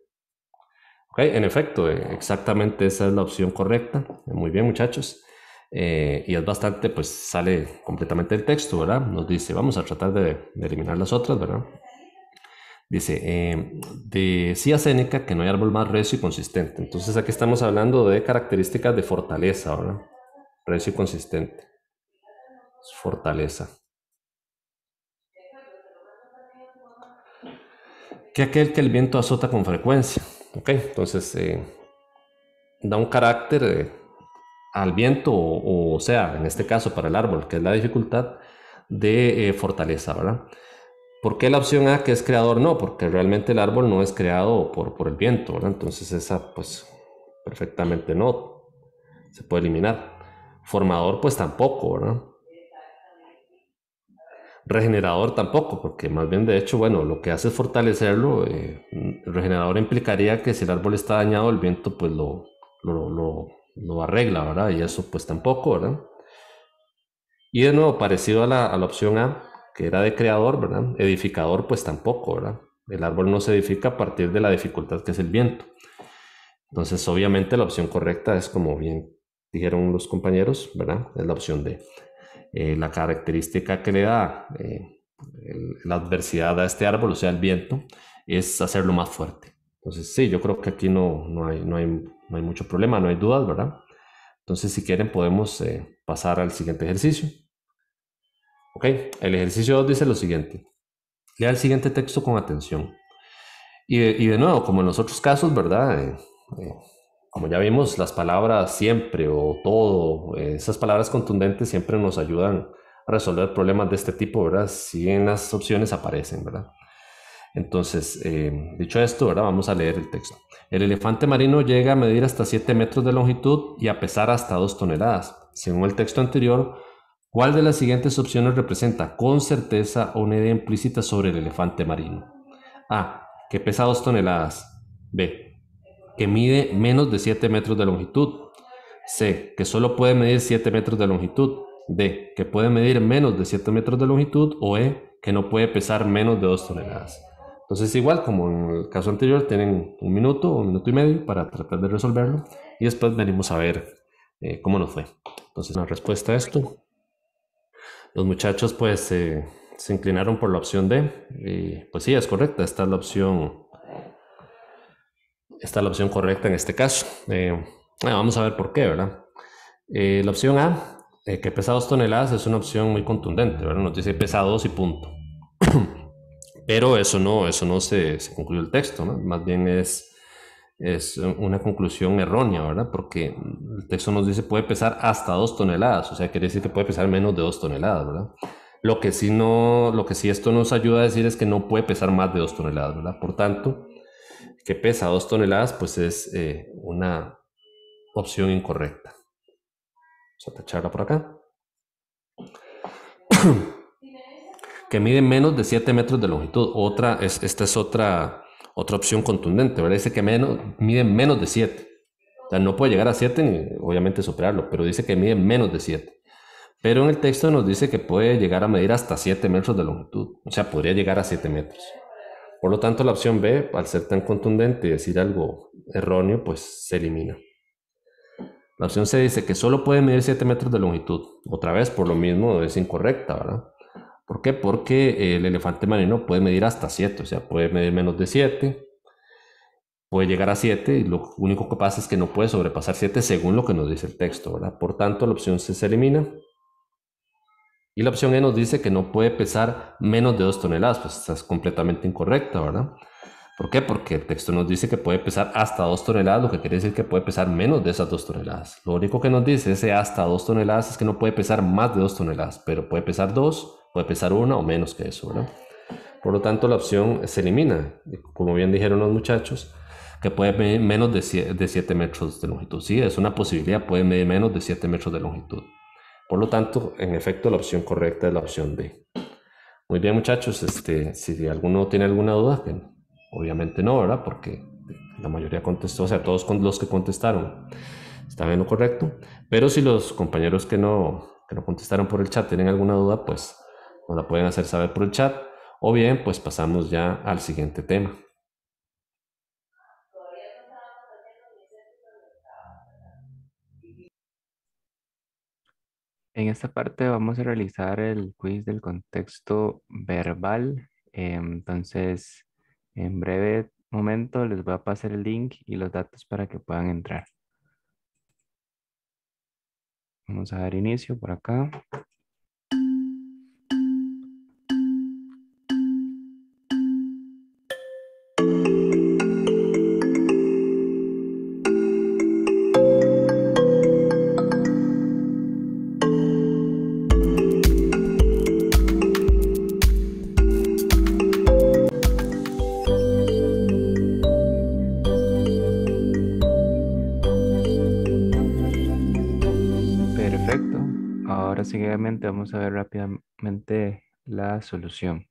Ok, en efecto, exactamente esa es la opción correcta. Muy bien, muchachos. Y es bastante, pues sale completamente el texto, ¿verdad? Nos dice, vamos a tratar de eliminar las otras, ¿verdad? Dice, decía Séneca que no hay árbol más recio y consistente. Entonces aquí estamos hablando de características de fortaleza, ¿verdad? Recio y consistente. Fortaleza. Que aquel que el viento azota con frecuencia. Ok, entonces da un carácter al viento, o sea, en este caso para el árbol, que es la dificultad de fortaleza, ¿verdad? ¿Por qué la opción A, que es creador? No, porque realmente el árbol no es creado por el viento, ¿verdad? Entonces esa, pues, perfectamente no se puede eliminar. Formador, pues tampoco, ¿verdad? Regenerador tampoco, porque más bien de hecho, bueno, lo que hace es fortalecerlo. El regenerador implicaría que si el árbol está dañado, el viento pues lo arregla, ¿verdad? Y eso pues tampoco, ¿verdad? Y de nuevo, parecido a la opción A, que era de creador, ¿verdad? Edificador pues tampoco, ¿verdad? El árbol no se edifica a partir de la dificultad que es el viento. Entonces obviamente la opción correcta es, como bien dijeron los compañeros, ¿verdad? Es la opción D. La característica que le da la adversidad a este árbol, o sea, el viento, es hacerlo más fuerte. Entonces, sí, yo creo que aquí no hay mucho problema, no hay dudas, ¿verdad? Entonces, si quieren, podemos pasar al siguiente ejercicio. Ok, el ejercicio 2 dice lo siguiente. Lea el siguiente texto con atención. Y de nuevo, como en los otros casos, ¿verdad? Como ya vimos, las palabras siempre o todo, esas palabras contundentes siempre nos ayudan resolver problemas de este tipo, ¿verdad? Si en las opciones aparecen, ¿verdad? Entonces, dicho esto, ¿verdad? Vamos a leer el texto. El elefante marino llega a medir hasta 7 metros de longitud y a pesar hasta 2 toneladas. Según el texto anterior, ¿cuál de las siguientes opciones representa con certeza una idea implícita sobre el elefante marino? A. Que pesa 2 toneladas. B. Que mide menos de 7 metros de longitud. C. Que solo puede medir 7 metros de longitud. D. Que puede medir menos de 7 metros de longitud. O E. Que no puede pesar menos de 2 toneladas. Entonces, igual como en el caso anterior, tienen un minuto o un minuto y medio para tratar de resolverlo. Y después venimos a ver cómo nos fue. Entonces, la respuesta a esto. Los muchachos pues se inclinaron por la opción D. Y pues sí, es correcta. Esta es la opción correcta en este caso. Bueno, vamos a ver por qué, ¿verdad? La opción A, que pesa 2 toneladas, es una opción muy contundente, ¿verdad? Nos dice pesa 2 y punto. Pero eso no se concluyó el texto, ¿no? Más bien es una conclusión errónea, ¿verdad? Porque el texto nos dice puede pesar hasta 2 toneladas, o sea, quiere decir que puede pesar menos de 2 toneladas, ¿verdad? Lo que sí esto nos ayuda a decir es que no puede pesar más de 2 toneladas, ¿verdad? Por tanto, que pesa 2 toneladas, pues es una opción incorrecta. Vamos a tacharla por acá. Que mide menos de 7 metros de longitud. Esta es otra opción contundente, ¿verdad? Dice que mide menos de 7. O sea, no puede llegar a 7 ni obviamente superarlo, pero dice que mide menos de 7. Pero en el texto nos dice que puede llegar a medir hasta 7 metros de longitud. O sea, podría llegar a 7 metros. Por lo tanto, la opción B, al ser tan contundente y decir algo erróneo, pues se elimina. La opción C dice que solo puede medir 7 metros de longitud. Otra vez, por lo mismo, es incorrecta, ¿verdad? ¿Por qué? Porque el elefante marino puede medir hasta 7, o sea, puede medir menos de 7, puede llegar a 7 y lo único que pasa es que no puede sobrepasar 7 según lo que nos dice el texto, ¿verdad? Por tanto, la opción C se elimina. Y la opción E nos dice que no puede pesar menos de 2 toneladas, pues esta es completamente incorrecta, ¿verdad? ¿Por qué? Porque el texto nos dice que puede pesar hasta 2 toneladas, lo que quiere decir que puede pesar menos de esas 2 toneladas. Lo único que nos dice ese hasta 2 toneladas es que no puede pesar más de 2 toneladas, pero puede pesar 2, puede pesar 1 o menos que eso, ¿verdad? Por lo tanto, la opción se elimina, como bien dijeron los muchachos, que puede medir menos de 7 metros de longitud. Sí, es una posibilidad, puede medir menos de 7 metros de longitud. Por lo tanto, en efecto, la opción correcta es la opción D. Muy bien, muchachos, si alguno tiene alguna duda, que obviamente no, ¿verdad? Porque la mayoría contestó, o sea, todos los que contestaron están en lo correcto. Pero si los compañeros que no contestaron por el chat tienen alguna duda, pues nos la pueden hacer saber por el chat. O bien, pues pasamos ya al siguiente tema. En esta parte vamos a realizar el quiz del contexto verbal. Entonces, en breve momento les voy a pasar el link y los datos para que puedan entrar. Vamos a dar inicio por acá. Perfecto. Ahora seguidamente vamos a ver rápidamente la solución.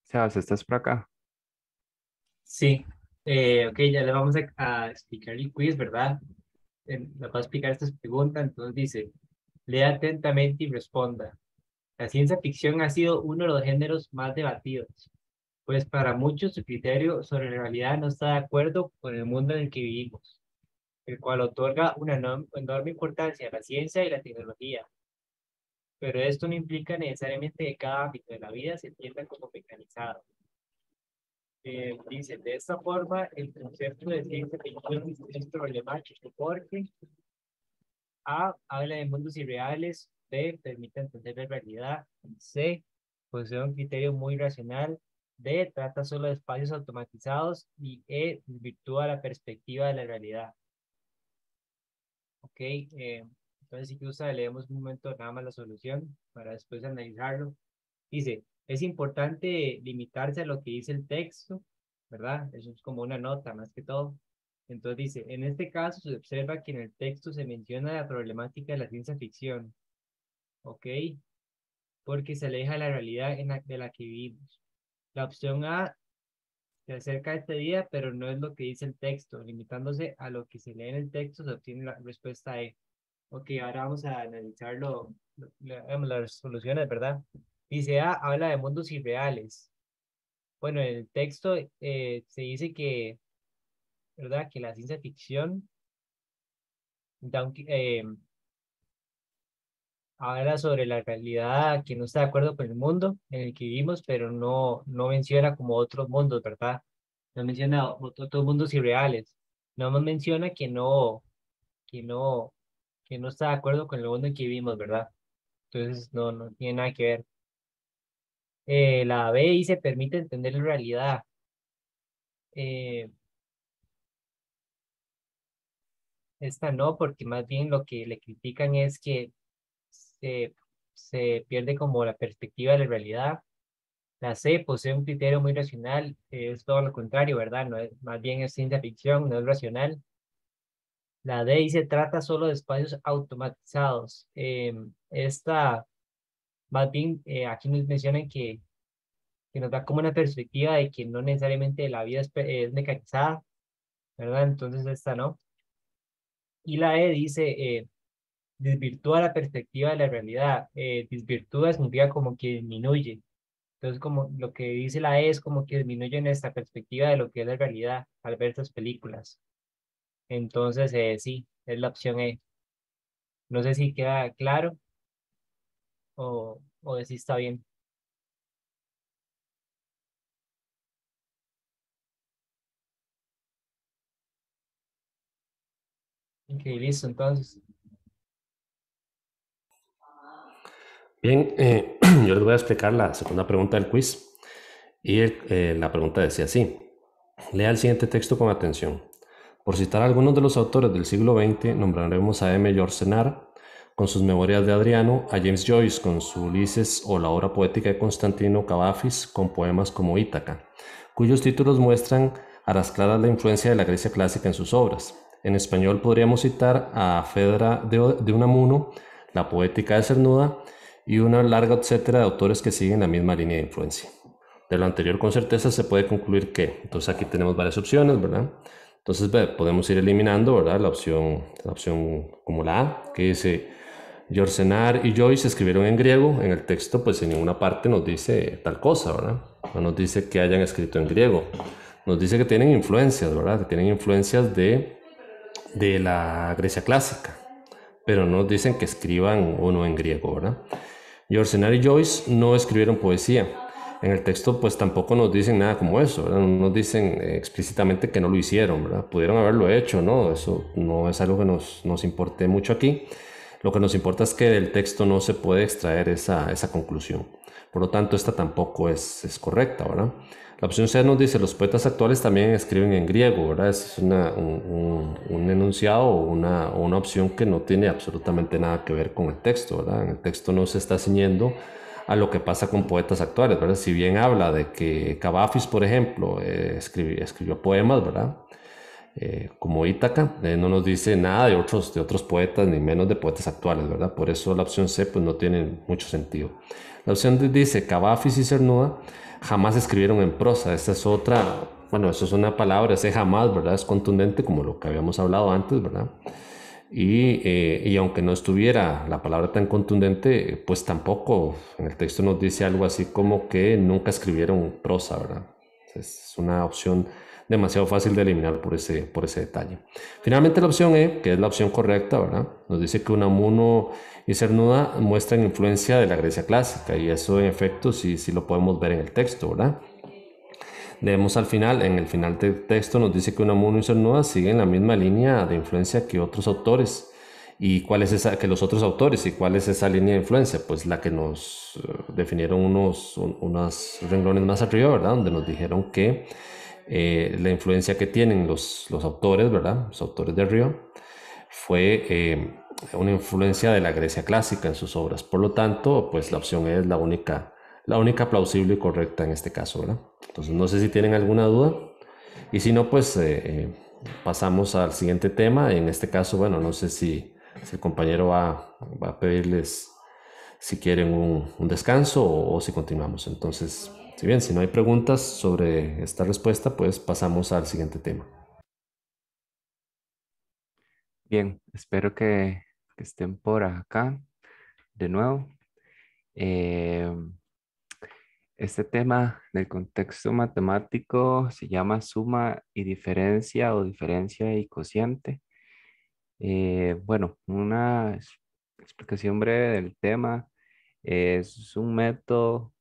Sebas, ¿estás por acá? Sí, ok, ya le vamos a explicar el quiz, ¿verdad? Le voy a explicar esta pregunta, entonces dice, lea atentamente y responda. La ciencia ficción ha sido uno de los géneros más debatidos, pues para muchos su criterio sobre la realidad no está de acuerdo con el mundo en el que vivimos, el cual otorga una enorme importancia a la ciencia y la tecnología, pero esto no implica necesariamente que cada ámbito de la vida se entienda como mecanizado. Dice, de esta forma, el concepto de ciencia ficción es problemático porque A, habla de mundos irreales. B, permite entender la realidad. C, posee un criterio muy racional. D, trata solo de espacios automatizados. Y E, desvirtúa la perspectiva de la realidad. Ok, entonces si gusta leemos un momento nada más la solución para después analizarlo. Dice, es importante limitarse a lo que dice el texto, ¿verdad? Eso es como una nota más que todo. Entonces dice, en este caso se observa que en el texto se menciona la problemática de la ciencia ficción, ¿ok? Porque se aleja de la realidad de la que vivimos. La opción A se acerca a este día, pero no es lo que dice el texto. Limitándose a lo que se lee en el texto, se obtiene la respuesta E. Ok, ahora vamos a analizarlo, las soluciones, ¿verdad? Dice A, habla de mundos irreales. Bueno, en el texto se dice que, ¿verdad? Que la ciencia ficción habla sobre la realidad que no está de acuerdo con el mundo en el que vivimos, pero no menciona como otros mundos, ¿verdad? No menciona otros mundos irreales. No más menciona que no, que no está de acuerdo con el mundo en que vivimos, ¿verdad? Entonces no tiene nada que ver. La B dice permite entender la realidad. Eh, Esta no, porque más bien lo que le critican es que se, se pierde como la perspectiva de la realidad. La C posee un criterio muy racional, es todo lo contrario, ¿verdad? No es, más bien es ciencia ficción, no es racional. La D dice trata solo de espacios automatizados. Esta, más bien, aquí nos mencionan que nos da como una perspectiva de que no necesariamente la vida es mecanizada, ¿verdad? Entonces esta no. Y la E dice, desvirtúa la perspectiva de la realidad. Desvirtúa significa como que disminuye. Entonces, como lo que dice la E es como que disminuye nuestra perspectiva de lo que es la realidad al ver estas películas. Entonces, sí, es la opción E. No sé si queda claro o si está bien. Ok, listo, entonces. Bien, yo les voy a explicar la segunda pregunta del quiz. Y la pregunta decía así: lea el siguiente texto con atención. Por citar a algunos de los autores del siglo XX, nombraremos a M. Yourcenar con sus Memorias de Adriano, a James Joyce con su Ulises o la obra poética de Constantino Cavafis con poemas como Ítaca, cuyos títulos muestran a las claras la influencia de la Grecia clásica en sus obras. En español podríamos citar a Fedra de Unamuno, la poética de Cernuda y una larga etcétera de autores que siguen la misma línea de influencia. De lo anterior con certeza se puede concluir que, entonces aquí tenemos varias opciones, ¿verdad? Entonces podemos ir eliminando, ¿verdad? La opción como la A, que dice Yourcenar y Joyce escribieron en griego. En el texto, pues en ninguna parte nos dice tal cosa, ¿verdad? No nos dice que hayan escrito en griego. Nos dice que tienen influencias, ¿verdad? Que tienen influencias de la Grecia clásica, pero no nos dicen que escriban o no en griego, ¿verdad? Yourcenar y Joyce no escribieron poesía. En el texto pues tampoco nos dicen nada como eso, ¿verdad? No nos dicen explícitamente que no lo hicieron, ¿verdad? Pudieron haberlo hecho, ¿no? Eso no es algo que nos importe mucho aquí. Lo que nos importa es que del texto no se puede extraer esa conclusión. Por lo tanto, esta tampoco es correcta, ¿verdad? La opción C nos dice, los poetas actuales también escriben en griego, ¿verdad? Es un enunciado o una opción que no tiene absolutamente nada que ver con el texto, ¿verdad? En el texto no se está ciñendo a lo que pasa con poetas actuales, ¿verdad? Si bien habla de que Cavafis, por ejemplo, escribió poemas, ¿verdad? Como Ítaca, no nos dice nada de otros poetas, ni menos de poetas actuales, ¿verdad? Por eso la opción C pues no tiene mucho sentido. La opción D dice Cavafis y Cernuda jamás escribieron en prosa. Esta es otra, bueno, eso es una palabra, ese jamás, ¿verdad? Es contundente como lo que habíamos hablado antes, ¿verdad? Y aunque no estuviera la palabra tan contundente, pues tampoco en el texto nos dice algo así como que nunca escribieron prosa, ¿verdad? Es una opción demasiado fácil de eliminar por ese detalle. Finalmente la opción E, que es la opción correcta, ¿verdad? Nos dice que Unamuno y Cernuda muestran influencia de la Grecia clásica y eso en efecto sí lo podemos ver en el texto, ¿verdad? Leemos en el final del texto nos dice que Unamuno y Cernuda siguen la misma línea de influencia que otros autores ¿Y cuál es esa, que los otros autores, y cuál es esa línea de influencia? Pues la que nos definieron unos renglones más arriba, ¿verdad? Donde nos dijeron que la influencia que tienen los autores, ¿verdad? Los autores de arriba, fue una influencia de la Grecia clásica en sus obras. Por lo tanto, pues la opción es la única plausible y correcta en este caso, ¿verdad? Entonces, no sé si tienen alguna duda. Y si no, pues pasamos al siguiente tema. En este caso, bueno, no sé si el compañero va a pedirles si quieren un descanso o si continuamos. Entonces, si bien, si no hay preguntas sobre esta respuesta, pues pasamos al siguiente tema. Bien, espero que estén por acá de nuevo. Eh, este tema del contexto matemático se llama suma y diferencia o diferencia y cociente. Bueno, una explicación breve del tema. Es un método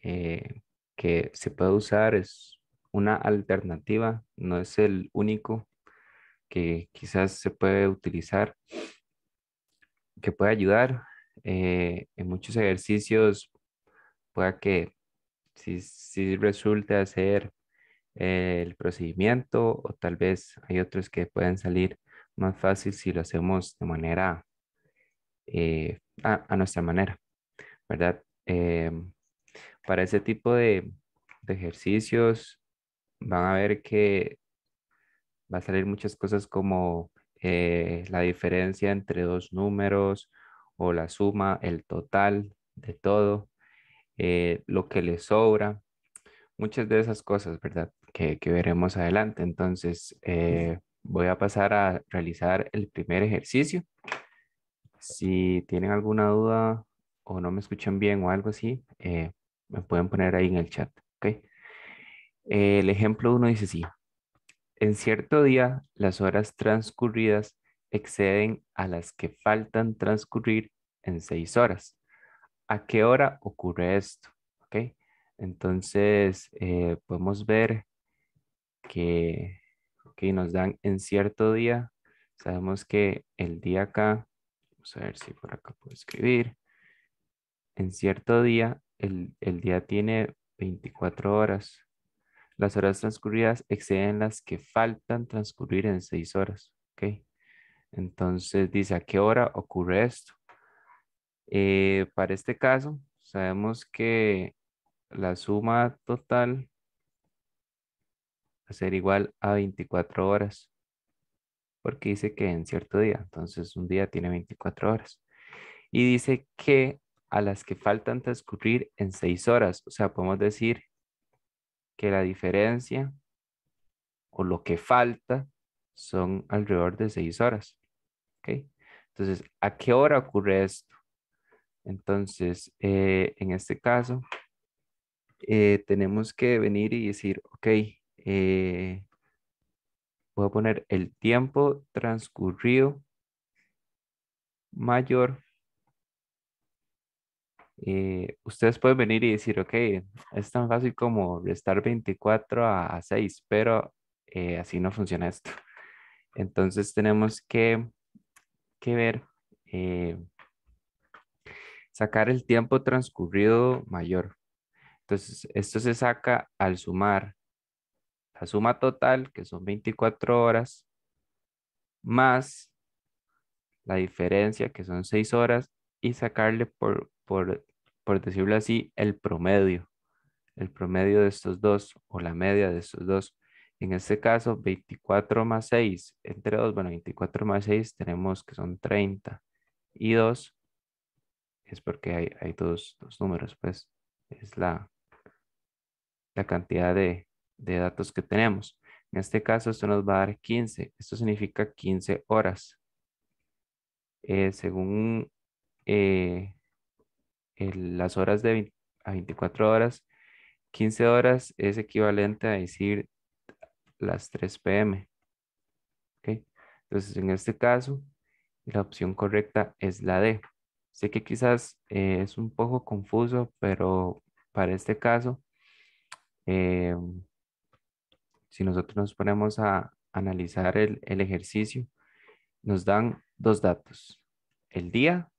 que se puede usar, es una alternativa, no es el único que quizás se puede utilizar, que puede ayudar en muchos ejercicios, pueda que si resulte hacer el procedimiento o tal vez hay otros que pueden salir más fácil si lo hacemos de manera a nuestra manera, ¿verdad? Para ese tipo de ejercicios van a ver que va a salir muchas cosas como la diferencia entre dos números o la suma, el total de todo, lo que le sobra, muchas de esas cosas, ¿verdad? Que veremos adelante. Entonces, voy a pasar a realizar el primer ejercicio. Si tienen alguna duda o no me escuchan bien o algo así, me pueden poner ahí en el chat, ¿ok? El ejemplo uno dice así. En cierto día, las horas transcurridas exceden a las que faltan transcurrir en 6 horas. ¿A qué hora ocurre esto? ¿Ok? Entonces, podemos ver que nos dan en cierto día. Sabemos que el día acá, vamos a ver si por acá puedo escribir. En cierto día, el día tiene 24 horas. Las horas transcurridas exceden las que faltan transcurrir en 6 horas. ¿Ok? Entonces dice, ¿a qué hora ocurre esto? Para este caso, sabemos que la suma total va a ser igual a 24 horas, porque dice que en cierto día, entonces un día tiene 24 horas. Y dice que a las que faltan transcurrir en 6 horas, o sea, podemos decir que la diferencia o lo que falta son alrededor de 6 horas. ¿Ok? Entonces, ¿a qué hora ocurre esto? Entonces, en este caso, tenemos que venir y decir, ok, voy a poner el tiempo transcurrido mayor. Ustedes pueden venir y decir, ok, es tan fácil como restar 24 a 6, pero así no funciona esto. Entonces tenemos que ver, eh, sacar el tiempo transcurrido mayor. Entonces, esto se saca al sumar la suma total, que son 24 horas, más la diferencia, que son 6 horas, y sacarle por decirlo así, el promedio de estos dos, o la media de estos dos. En este caso, 24 más 6 entre 2, bueno, 24 más 6 tenemos que son 30, y 2 es porque hay dos números, pues es la cantidad de datos que tenemos. En este caso, esto nos va a dar 15. Esto significa 15 horas. Según eh, las horas a 24 horas, 15 horas es equivalente a decir las 3 p.m. ¿Ok? Entonces, en este caso, la opción correcta es la D. Sé que quizás es un poco confuso, pero para este caso, eh, si nosotros nos ponemos a analizar el ejercicio, nos dan dos datos, el día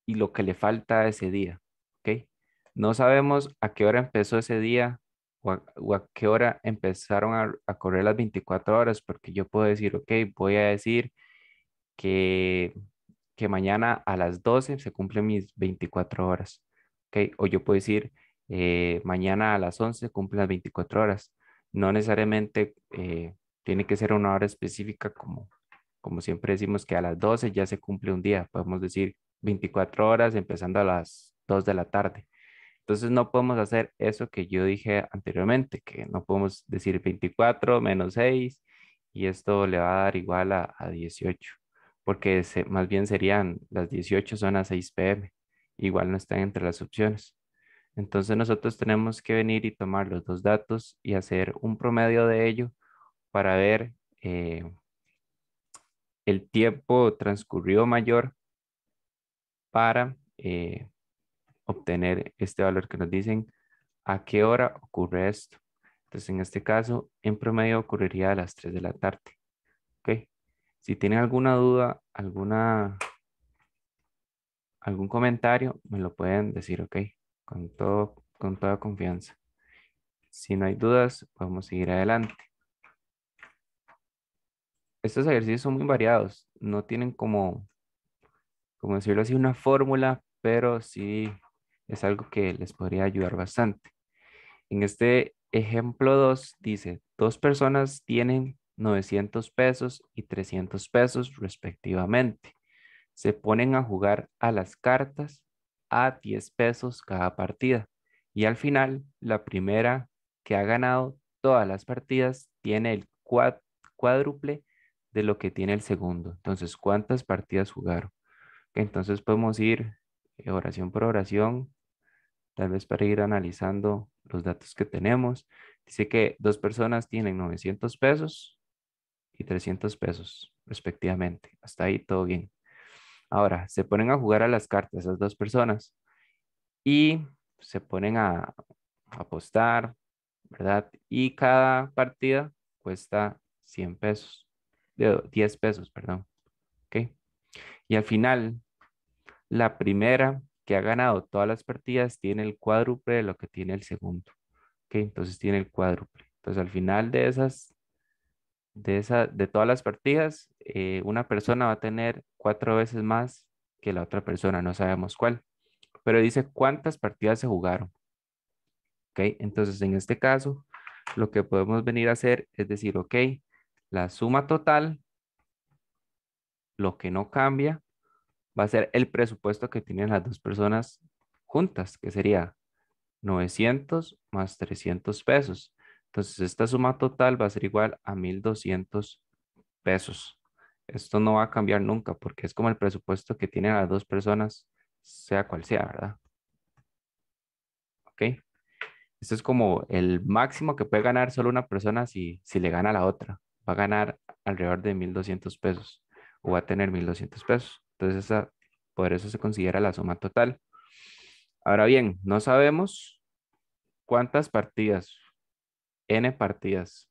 y lo que le falta a ese día, ¿ok? No sabemos a qué hora empezó ese día o a qué hora empezaron a correr las 24 horas, porque yo puedo decir, ok, voy a decir que, que mañana a las 12 se cumplen mis 24 horas, ¿ok? O yo puedo decir, mañana a las 11 se cumplen las 24 horas. No necesariamente tiene que ser una hora específica como siempre decimos que a las 12 ya se cumple un día. Podemos decir 24 horas empezando a las 2 de la tarde. Entonces no podemos hacer eso que yo dije anteriormente, que no podemos decir 24 menos 6 y esto le va a dar igual a 18, porque más bien serían las 18 son a 6 p.m. Igual no están entre las opciones. Entonces nosotros tenemos que venir y tomar los dos datos y hacer un promedio de ello para ver el tiempo transcurrido mayor para obtener este valor que nos dicen a qué hora ocurre esto. Entonces, en este caso, en promedio ocurriría a las 3 de la tarde. ¿Ok? Si tienen alguna duda, algún comentario, me lo pueden decir, ¿ok? Con toda confianza. Si no hay dudas, podemos seguir adelante. Estos ejercicios son muy variados, no tienen como decirlo así, una fórmula, pero sí es algo que les podría ayudar bastante. En este ejemplo 2 dice, dos personas tienen 900 pesos y 300 pesos respectivamente. Se ponen a jugar a las cartas a 10 pesos cada partida. Y al final, la primera que ha ganado todas las partidas tiene el cuádruple de lo que tiene el segundo. Entonces, ¿cuántas partidas jugaron? Entonces podemos ir oración por oración, tal vez para ir analizando los datos que tenemos. Dice que dos personas tienen 900 pesos y 300 pesos respectivamente. Hasta ahí todo bien. Ahora, se ponen a jugar a las cartas esas dos personas y se ponen a apostar, ¿verdad? Y cada partida cuesta 100 pesos, 10 pesos, perdón. ¿Ok? Y al final, la primera que ha ganado todas las partidas tiene el cuádruple de lo que tiene el segundo. ¿Ok? Entonces tiene el cuádruple. Entonces al final de todas las partidas, una persona va a tener 4 veces más que la otra persona, no sabemos cuál, pero dice cuántas partidas se jugaron. ¿Ok? Entonces en este caso, lo que podemos venir a hacer es decir, ok, la suma total, lo que no cambia, va a ser el presupuesto que tienen las dos personas juntas, que sería 900 más 300 pesos. Entonces, esta suma total va a ser igual a 1,200 pesos. Esto no va a cambiar nunca porque es como el presupuesto que tienen las dos personas, sea cual sea, ¿verdad? ¿Ok? Esto es como el máximo que puede ganar solo una persona si le gana a la otra. Va a ganar alrededor de 1,200 pesos o va a tener 1,200 pesos. Entonces, por eso se considera la suma total. Ahora bien, no sabemos cuántas partidas, n partidas.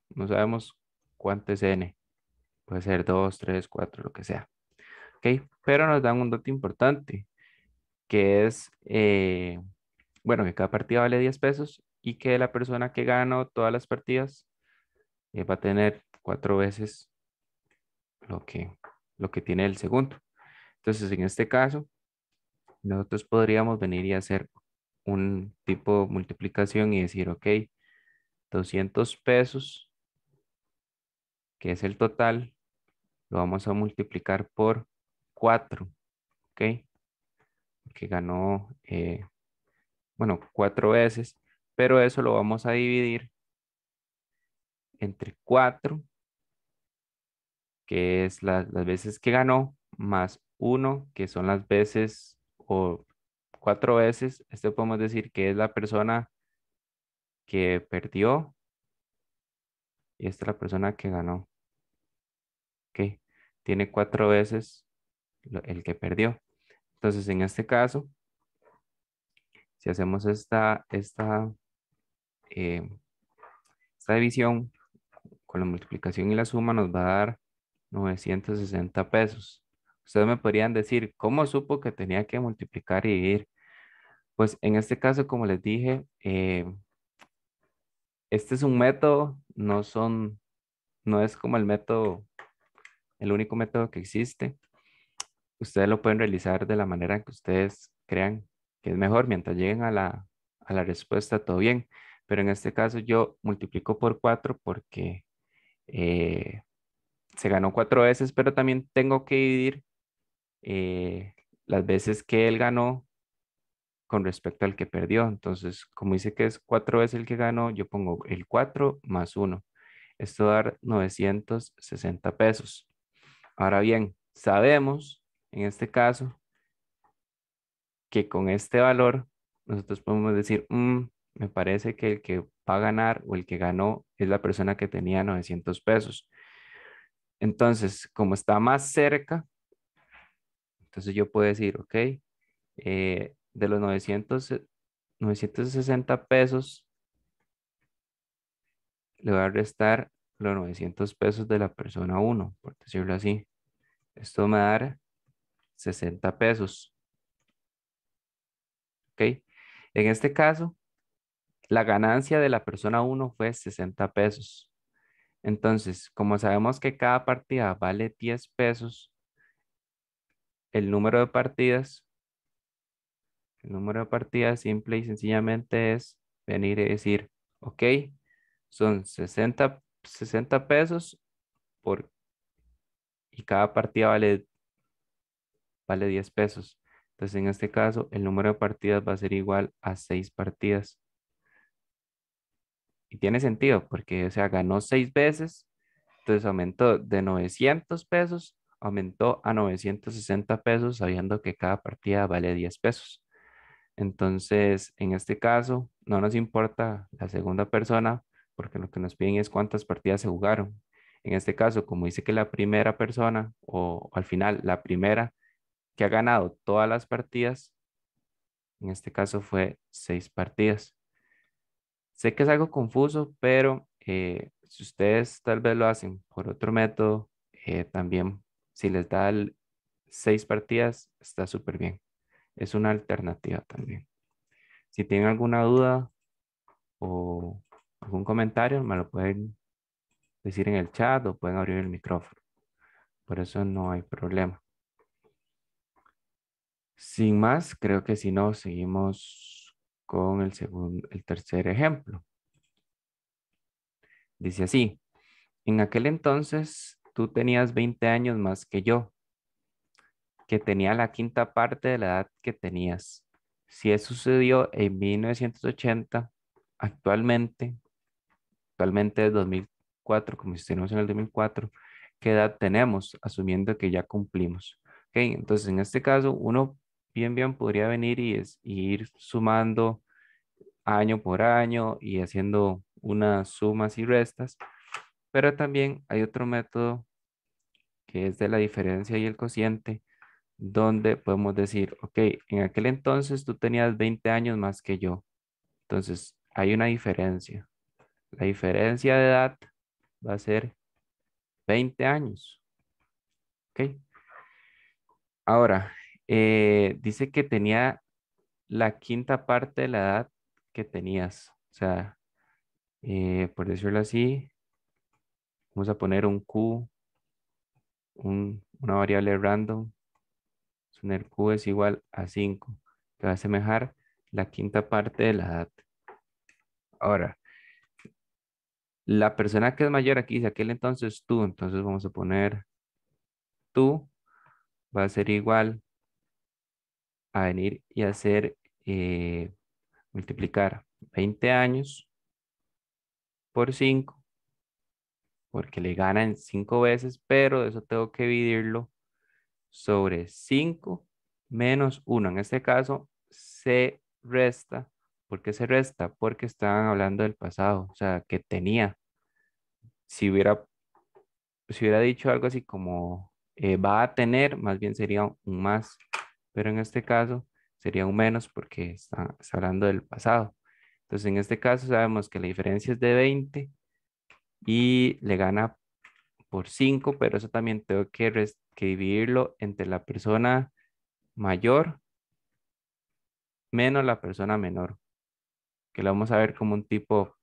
No sabemos cuánto es n. Puede ser 2, 3, 4, lo que sea. ¿Ok? Pero nos dan un dato importante, que es, bueno, que cada partida vale 10 pesos y que la persona que ganó todas las partidas va a tener 4 veces lo que, lo que tiene el segundo. Entonces, en este caso, nosotros podríamos venir y hacer un tipo de multiplicación y decir, ok, 200 pesos, que es el total, lo vamos a multiplicar por 4, ¿ok? Que ganó, bueno, 4 veces, pero eso lo vamos a dividir entre 4, que es las veces que ganó, más 1, que son las veces o 4 veces. Este podemos decir que es la persona que perdió y esta es la persona que ganó, ¿ok? Tiene 4 veces el que perdió. Entonces, en este caso, si hacemos eh, esta división con la multiplicación y la suma, nos va a dar 960 pesos. Ustedes me podrían decir, ¿cómo supo que tenía que multiplicar y dividir? Pues en este caso, como les dije, este es un método, no es como el método, el único método que existe. Ustedes lo pueden realizar de la manera que ustedes crean que es mejor. Mientras lleguen a la respuesta, todo bien. Pero en este caso yo multiplico por 4 porque eh, se ganó 4 veces, pero también tengo que dividir las veces que él ganó con respecto al que perdió. Entonces, como dice que es 4 veces el que ganó, yo pongo el 4 más 1. Esto va a dar 960 pesos. Ahora bien, sabemos en este caso que con este valor nosotros podemos decir, me parece que el que va a ganar o el que ganó es la persona que tenía 900 pesos. Entonces, como está más cerca, entonces yo puedo decir, ok, de los 960 pesos, le voy a restar los 900 pesos de la persona uno, por decirlo así. Esto me da 60 pesos, ¿ok? En este caso, la ganancia de la persona uno fue 60 pesos. Entonces, como sabemos que cada partida vale 10 pesos, el número de partidas, el número de partidas simple y sencillamente es venir y decir, ok, son 60 pesos por, y cada partida vale 10 pesos. Entonces, en este caso, el número de partidas va a ser igual a 6 partidas. Y tiene sentido porque, o sea, ganó 6 veces, entonces aumentó de 900 pesos, aumentó a 960 pesos, sabiendo que cada partida vale 10 pesos. Entonces, en este caso, no nos importa la segunda persona, porque lo que nos piden es cuántas partidas se jugaron. En este caso, como dice que la primera persona, o al final, la primera que ha ganado todas las partidas, en este caso fue 6 partidas. Sé que es algo confuso, pero si ustedes tal vez lo hacen por otro método, también si les da 6 partidas, está súper bien. Es una alternativa también. Si tienen alguna duda o algún comentario, me lo pueden decir en el chat o pueden abrir el micrófono. Por eso no hay problema. Sin más, creo que si no, seguimos con el tercer ejemplo. Dice así, en aquel entonces tú tenías 20 años más que yo, que tenía la quinta parte de la edad que tenías. Si eso sucedió en 1980, actualmente, actualmente es 2004, como si estuviéramos en el 2004, ¿qué edad tenemos? Asumiendo que ya cumplimos. Ok, entonces en este caso, uno bien podría venir y ir sumando año por año y haciendo unas sumas y restas, pero también hay otro método que es de la diferencia y el cociente, donde podemos decir, ok, en aquel entonces tú tenías 20 años más que yo. Entonces, hay una diferencia. La diferencia de edad va a ser 20 años. Ok. Ahora, dice que tenía la quinta parte de la edad que tenías. O sea, por decirlo así, vamos a poner un Q, una variable random. Poner Q es igual a 5, que va a asemejar la quinta parte de la edad. Ahora, la persona que es mayor aquí dice aquel entonces tú, entonces vamos a poner tú va a ser igual a venir y hacer multiplicar 20 años por 5, porque le ganan 5 veces, pero eso tengo que dividirlo sobre 5 menos 1. En este caso se resta. ¿Por qué se resta? Porque estaban hablando del pasado, o sea, que tenía. Si hubiera dicho algo así como va a tener, más bien sería un más, pero en este caso sería un menos porque está hablando del pasado. Entonces, en este caso sabemos que la diferencia es de 20 y le gana por 5, pero eso también tengo que dividirlo entre la persona mayor menos la persona menor, que lo vamos a ver como un tipo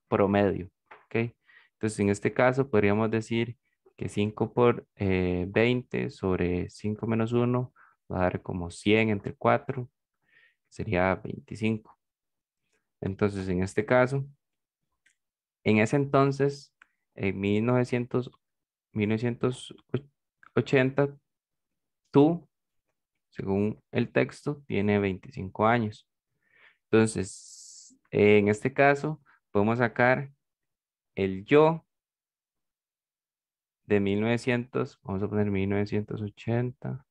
promedio, ¿ok? Entonces, en este caso podríamos decir que 5 por 20 sobre 5 menos 1 va a dar como 100 entre 4, sería 25. Entonces, en este caso, en ese entonces, en 1980, tú, según el texto, tiene 25 años. Entonces, en este caso, podemos sacar el yo de 1900, vamos a poner 1980.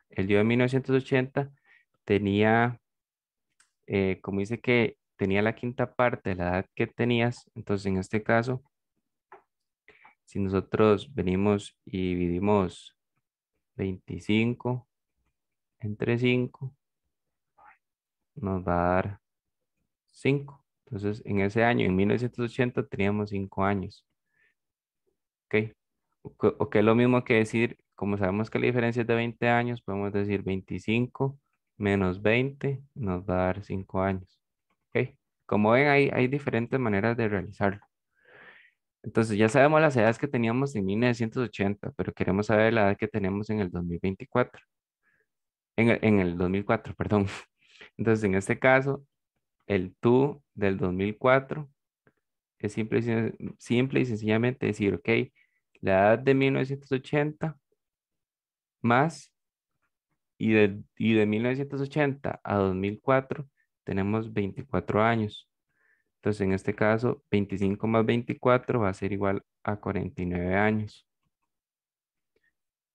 El yo de 1980 tenía, como dice que tenía la quinta parte de la edad que tenías, entonces en este caso, si nosotros venimos y dividimos 25 entre 5, nos va a dar 5. Entonces, en ese año, en 1980, teníamos 5 años. ¿Ok? O que es lo mismo que decir, como sabemos que la diferencia es de 20 años, podemos decir 25 menos 20 nos va a dar 5 años. ¿Ok? Como ven, hay diferentes maneras de realizarlo. Entonces, ya sabemos las edades que teníamos en 1980, pero queremos saber la edad que tenemos en el 2024. En el 2004, perdón. Entonces, en este caso, el tú del 2004 es simple y sencillamente decir, ok, la edad de 1980 más y de 1980 a 2004 tenemos 24 años. Entonces, en este caso, 25 más 24 va a ser igual a 49 años.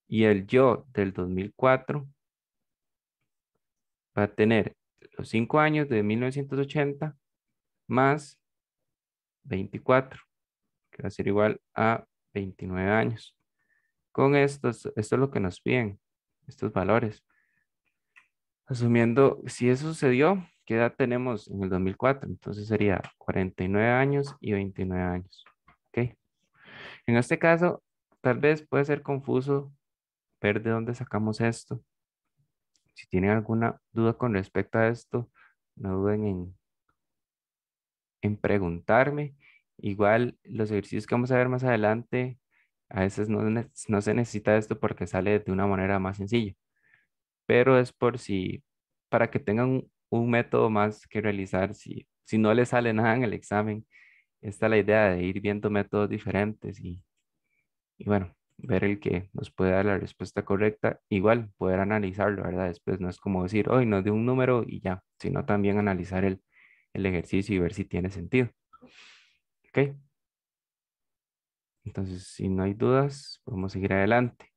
Y el yo del 2004 va a tener los 5 años de 1980 más 24, que va a ser igual a 29 años. Con esto es lo que nos piden, estos valores. Asumiendo, si eso sucedió, ¿qué edad tenemos en el 2004? Entonces sería 49 años y 29 años. ¿Ok? En este caso, tal vez puede ser confuso ver de dónde sacamos esto. Si tienen alguna duda con respecto a esto, no duden en preguntarme. Igual los ejercicios que vamos a ver más adelante, a veces no se necesita esto porque sale de una manera más sencilla, pero es para que tengan un método más que realizar. Si no les sale nada en el examen, esta es la idea de ir viendo métodos diferentes y bueno, ver el que nos puede dar la respuesta correcta. Igual poder analizarlo, ¿verdad? Después no es como decir, hoy nos dio un número y ya, sino también analizar el ejercicio y ver si tiene sentido. ¿Ok? Entonces, si no hay dudas, podemos seguir adelante.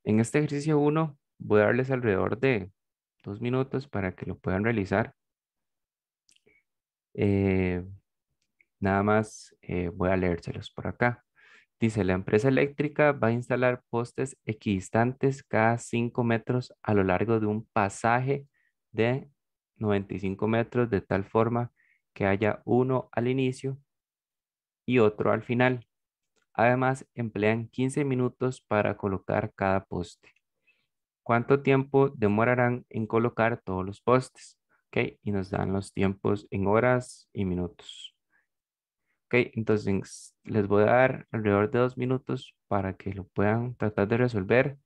En este ejercicio 1 voy a darles alrededor de 2 minutos para que lo puedan realizar. Eh, Nada más voy a leérselos por acá. Dice, la empresa eléctrica va a instalar postes equidistantes cada 5 metros a lo largo de un pasaje de 95 metros de tal forma que haya uno al inicio y otro al final. Además, emplean 15 minutos para colocar cada poste. ¿Cuánto tiempo demorarán en colocar todos los postes? Ok, y nos dan los tiempos en horas y minutos. Ok, entonces les voy a dar alrededor de 2 minutos para que lo puedan tratar de resolver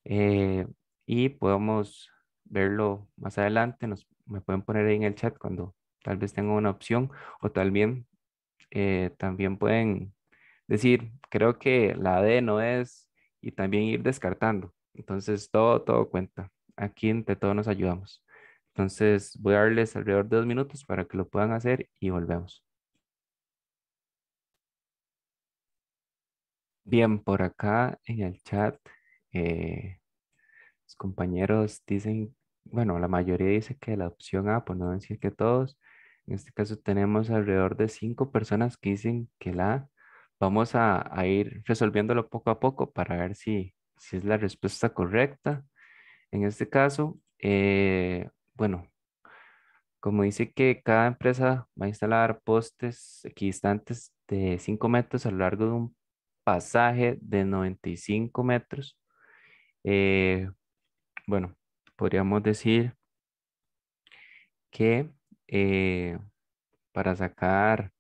eh, y podamos verlo más adelante. Me pueden poner ahí en el chat cuando tal vez tengan una opción o también pueden decir, creo que la D no es y también ir descartando. Entonces todo cuenta. Aquí entre todos nos ayudamos. Entonces voy a darles alrededor de 2 minutos para que lo puedan hacer y volvemos. Bien, por acá en el chat, eh, los compañeros dicen, bueno, la mayoría dice que la opción A, por no decir que todos. En este caso tenemos alrededor de 5 personas que dicen que la A. Vamos a ir resolviéndolo poco a poco para ver si es la respuesta correcta. En este caso, bueno, Como dice que cada empresa va a instalar postes equidistantes de 5 metros a lo largo de un pasaje de 95 metros, eh, bueno, podríamos decir que para sacar,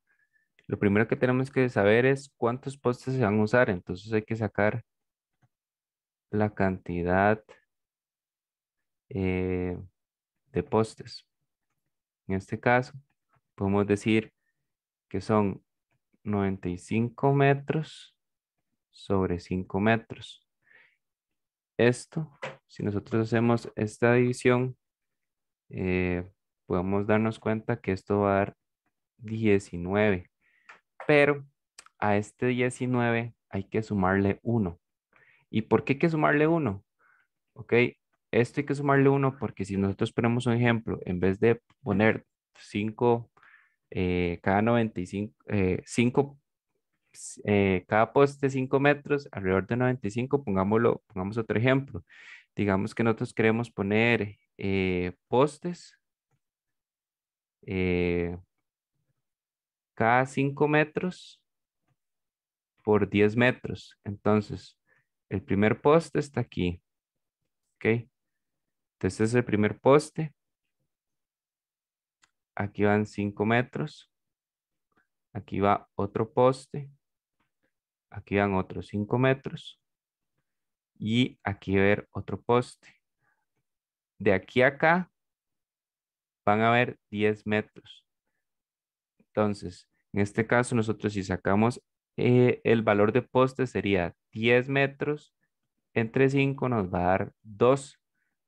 lo primero que tenemos que saber es cuántos postes se van a usar. Entonces hay que sacar la cantidad eh, de postes. En este caso, podemos decir que son 95 metros sobre 5 metros. Esto, si nosotros hacemos esta división, eh, podemos darnos cuenta que esto va a dar 19. Pero a este 19 hay que sumarle 1. ¿Y por qué hay que sumarle 1? Ok, esto hay que sumarle 1 porque si nosotros ponemos un ejemplo, en vez de poner 5 cada 95, 5, cada poste 5 metros, alrededor de 95, pongamos otro ejemplo. Digamos que nosotros queremos poner postes eh, cada 5 metros por 10 metros. Entonces, el primer poste está aquí, ¿ok? Entonces, este es el primer poste. Aquí van 5 metros. Aquí va otro poste. Aquí van otros 5 metros. Y aquí va a haber otro poste. De aquí a acá van a haber 10 metros. Entonces, en este caso, nosotros si sacamos el valor de poste sería 10 metros entre 5 nos va a dar 2,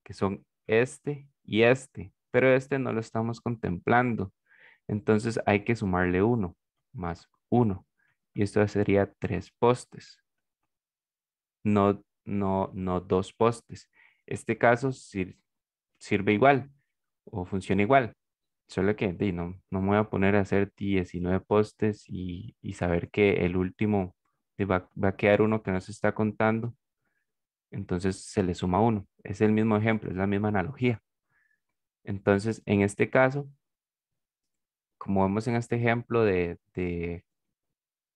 que son este y este, pero este no lo estamos contemplando. Entonces hay que sumarle 1 más 1 y esto sería 3 postes, no 2 postes. Este caso sirve igual o funciona igual, solo que no me voy a poner a hacer 19 postes y saber que el último va a quedar uno que no se está contando, entonces se le suma 1. Es el mismo ejemplo, es la misma analogía. Entonces, en este caso, como vemos en este ejemplo de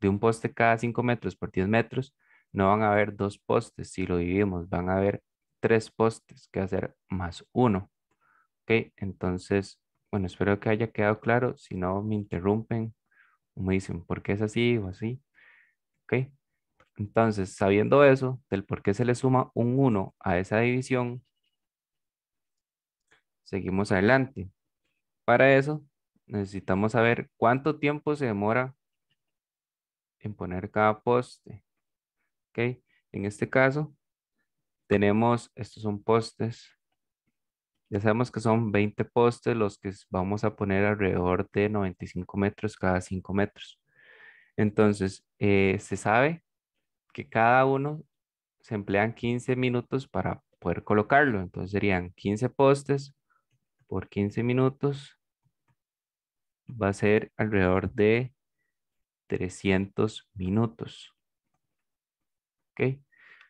un poste cada 5 metros por 10 metros, no van a haber 2 postes. Si lo dividimos, van a haber 3 postes, que va a ser más 1. ¿Ok? Entonces, bueno, espero que haya quedado claro. Si no, me interrumpen o me dicen por qué es así o así. ¿Ok? Entonces, sabiendo eso, del por qué se le suma un 1 a esa división, seguimos adelante. Para eso, necesitamos saber cuánto tiempo se demora en poner cada poste. ¿Ok? En este caso, tenemos, estos son postes. Ya sabemos que son 20 postes los que vamos a poner alrededor de 95 metros cada 5 metros. Entonces, se sabe que cada uno se emplean 15 minutos para poder colocarlo. Entonces serían 15 postes por 15 minutos. Va a ser alrededor de 300 minutos. ¿Ok?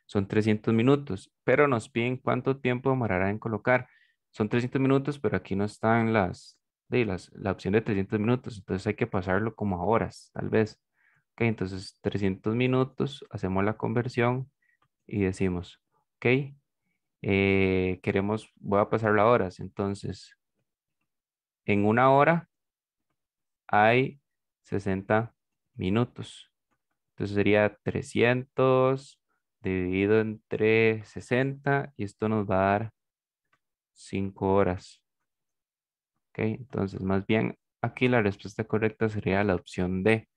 Son 300 minutos, pero nos piden cuánto tiempo demorará en colocar. Son 300 minutos, pero aquí no están la opción de 300 minutos, entonces hay que pasarlo como a horas, tal vez. Ok, entonces 300 minutos, hacemos la conversión y decimos, ok, voy a pasarlo a horas, entonces en una hora hay 60 minutos. Entonces sería 300 dividido entre 60 y esto nos va a dar 5 horas. ¿Ok? Entonces, más bien, aquí la respuesta correcta sería la opción D.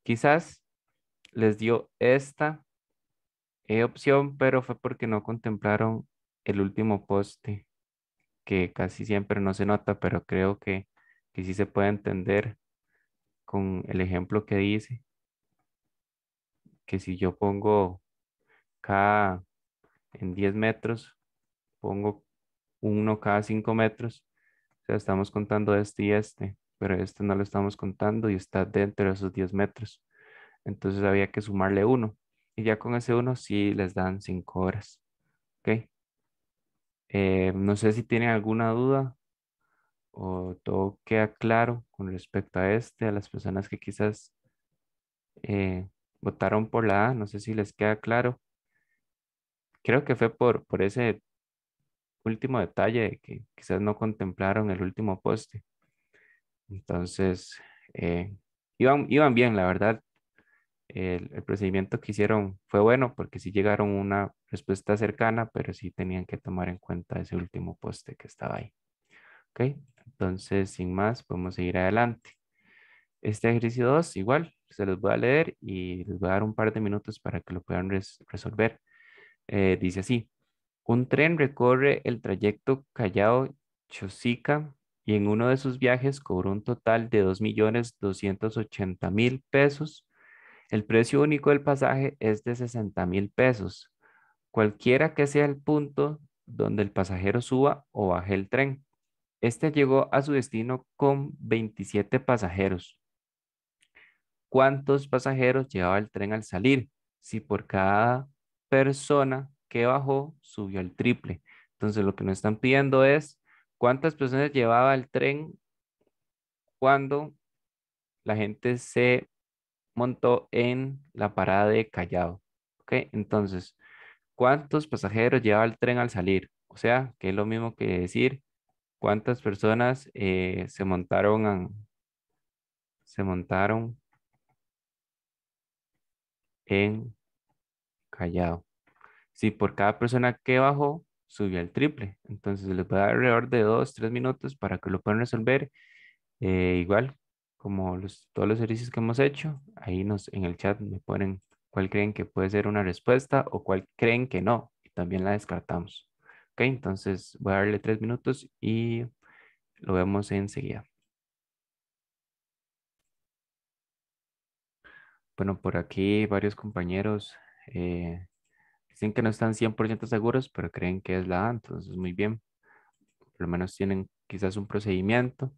Quizás les dio esta opción, pero fue porque no contemplaron el último poste, que casi siempre no se nota, pero creo que sí se puede entender con el ejemplo que dice, que si yo pongo cada en 10 metros, pongo uno cada 5 metros, o sea, estamos contando este y este, pero este no lo estamos contando y está dentro de esos 10 metros. Entonces había que sumarle uno. Y ya con ese uno sí les dan 5 horas. ¿Ok? No sé si tienen alguna duda o todo queda claro con respecto a a las personas que quizás votaron por la A, no sé si les queda claro. Creo que fue por ese último detalle de que quizás no contemplaron el último poste. Entonces, iban bien, la verdad. El procedimiento que hicieron fue bueno porque sí llegaron a una respuesta cercana, pero sí tenían que tomar en cuenta ese último poste que estaba ahí. ¿Ok? Entonces, sin más, podemos seguir adelante. Este ejercicio 2 igual, se los voy a leer y les voy a dar un par de minutos para que lo puedan resolver. Dice así, un tren recorre el trayecto Callao-Chosica y en uno de sus viajes cobró un total de 2.280.000 pesos. El precio único del pasaje es de 60.000 pesos. Cualquiera que sea el punto donde el pasajero suba o baje el tren. Este llegó a su destino con 27 pasajeros. ¿Cuántos pasajeros llevaba el tren al salir? Si por cada persona que bajó subió el triple. Entonces lo que nos están pidiendo es cuántas personas llevaba el tren cuando la gente se montó en la parada de Callao. ¿Ok? Entonces, ¿cuántos pasajeros llevaba el tren al salir? O sea, que es lo mismo que decir cuántas personas se montaron en Callao. Si por cada persona que bajó, subió el triple. Entonces les voy a dar alrededor de 2, 3 minutos para que lo puedan resolver. Igual, como todos los ejercicios que hemos hecho, ahí en el chat me ponen cuál creen que puede ser una respuesta o cuál creen que no. Y también la descartamos. Ok, entonces voy a darle 3 minutos y lo vemos enseguida. Bueno, por aquí varios compañeros dicen que no están 100% seguros, pero creen que es la A, entonces muy bien. Por lo menos tienen quizás un procedimiento.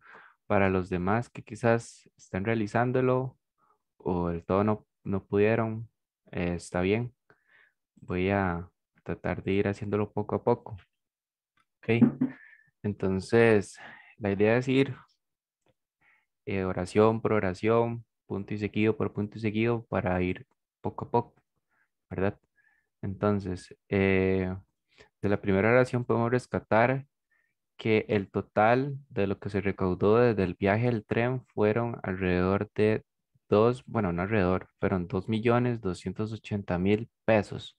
Para los demás que quizás están realizándolo o del todo no pudieron, está bien. Voy a tratar de ir haciéndolo poco a poco. Ok, entonces la idea es ir oración por oración, punto y seguido por punto y seguido para ir poco a poco, ¿verdad? Entonces, de la primera oración podemos rescatar que el total de lo que se recaudó desde el viaje del tren fueron alrededor de bueno, no alrededor, fueron 2.280.000 pesos.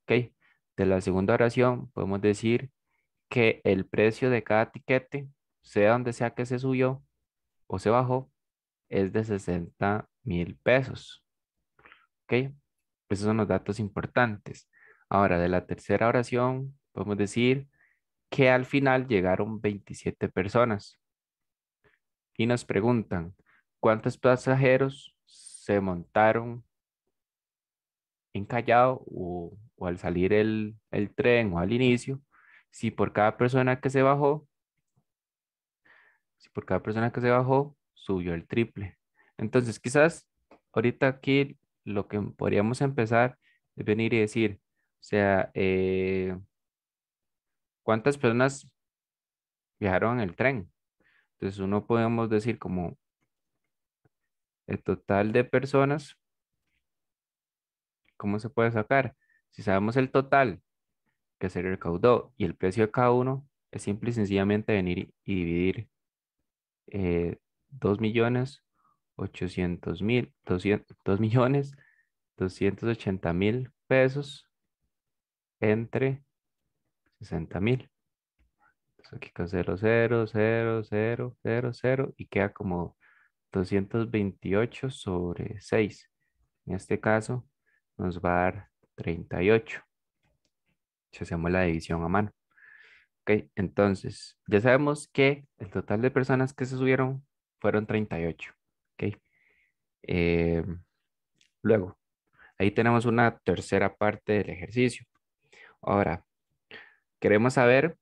¿Ok? De la segunda oración podemos decir que el precio de cada tiquete, sea donde sea que se subió o se bajó, es de 60.000 pesos. ¿Ok? Esos son los datos importantes. Ahora, de la tercera oración, podemos decir que al final llegaron 27 personas y nos preguntan cuántos pasajeros se montaron en Callao o al salir el tren o al inicio, si por cada persona que se bajó, si por cada persona que se bajó, subió el triple. Entonces, quizás ahorita aquí lo que podríamos empezar es venir y decir, o sea, ¿cuántas personas viajaron en el tren? Entonces, uno podemos decir como el total de personas, ¿cómo se puede sacar? Si sabemos el total que se recaudó y el precio de cada uno, es simple y sencillamente venir y dividir 2.800.000, 2.280.000 pesos entre 60.000. Entonces aquí con 0,0000000 y queda como 228 sobre 6. En este caso nos va a dar 38 si hacemos la división a mano. Ok, entonces ya sabemos que el total de personas que se subieron fueron 38. Ok, eh, luego, ahí tenemos una tercera parte del ejercicio. Ahora, queremos saber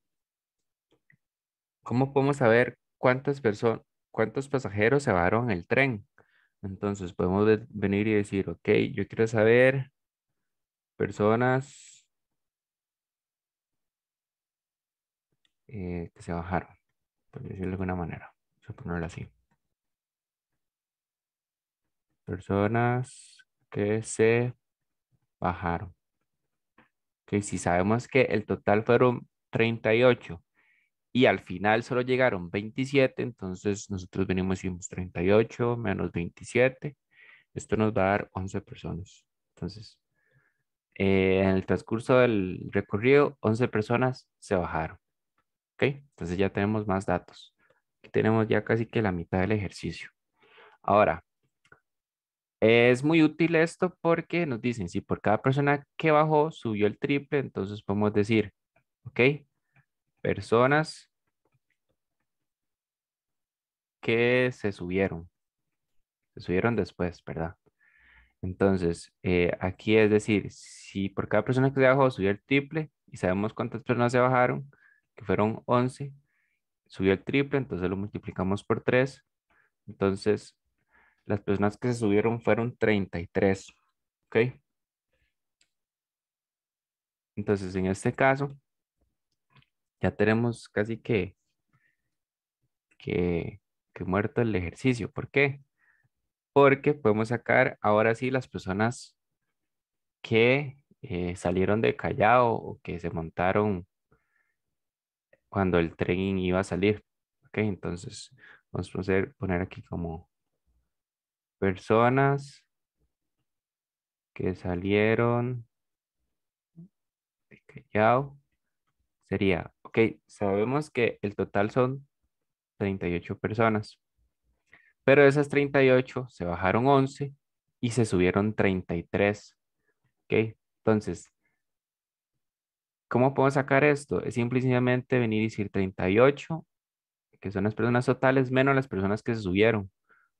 cómo podemos saber cuántos pasajeros se bajaron en el tren. Entonces podemos venir y decir, ok, yo quiero saber personas que se bajaron. por decirlo de alguna manera. Vamos a ponerlo así. Personas que se bajaron. Ok, si sabemos que el total fueron 38 y al final solo llegaron 27, entonces nosotros venimos y hicimos 38 menos 27. Esto nos va a dar 11 personas. Entonces, en el transcurso del recorrido, 11 personas se bajaron. ¿Ok? Entonces ya tenemos más datos. Aquí tenemos ya casi que la mitad del ejercicio. Ahora, es muy útil esto porque nos dicen si por cada persona que bajó subió el triple, entonces podemos decir, ¿ok? Personas que se subieron después, ¿verdad? Entonces, aquí es decir, si por cada persona que se bajó subió el triple y sabemos cuántas personas se bajaron, que fueron 11, subió el triple, entonces lo multiplicamos por 3. Entonces, las personas que se subieron fueron 33, ¿ok? Entonces, en este caso, ya tenemos casi que, que muerto el ejercicio. ¿Por qué? Porque podemos sacar ahora sí las personas que salieron de Callao o que se montaron cuando el tren iba a salir. ¿Ok? Entonces, vamos a poner aquí como personas que salieron de Callao. Sería, ok, sabemos que el total son 38 personas, pero de esas 38 se bajaron 11 y se subieron 33. ¿Ok? Entonces, ¿cómo puedo sacar esto? Es simple y sencillamente venir y decir 38, que son las personas totales, menos las personas que se subieron,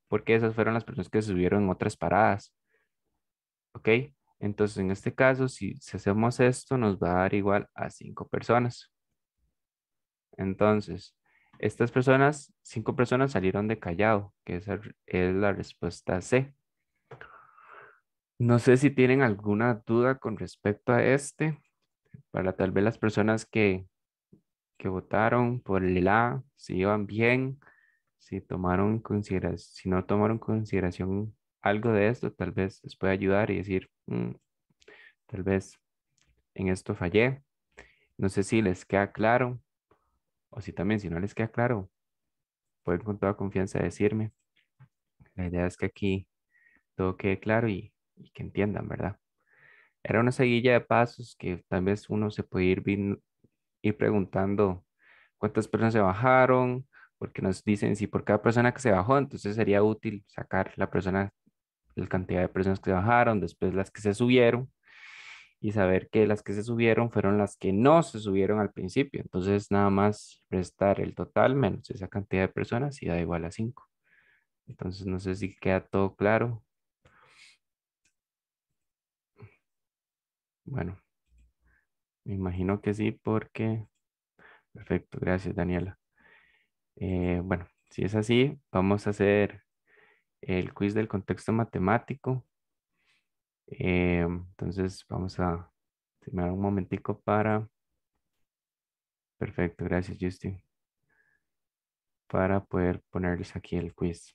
porque esas fueron las personas que se subieron en otras paradas. ¿Ok? Entonces, en este caso, si hacemos esto, nos va a dar igual a 5 personas. Entonces, estas personas, 5 personas salieron de Callao, que esa es la respuesta C. No sé si tienen alguna duda con respecto a este, para tal vez las personas que votaron por el A, si iban bien, si tomaron en consideración, si no tomaron en consideración algo de esto, tal vez les puede ayudar y decir, tal vez en esto fallé. No sé si les queda claro o si también, si no les queda claro, pueden con toda confianza decirme. La idea es que aquí todo quede claro y que entiendan, ¿verdad? Era una seguilla de pasos que tal vez uno se puede ir preguntando cuántas personas se bajaron, porque nos dicen si por cada persona que se bajó, entonces sería útil sacar la cantidad de personas que se bajaron, después las que se subieron y saber que las que se subieron fueron las que no se subieron al principio. Entonces nada más restar el total menos esa cantidad de personas y da igual a 5. Entonces no sé si queda todo claro. Bueno, me imagino que sí porque... Perfecto, gracias Daniela. Bueno, si es así, vamos a hacer el quiz del contexto matemático. Entonces vamos a terminar un momentico para... Perfecto, gracias Justin. Para poder ponerles aquí el quiz.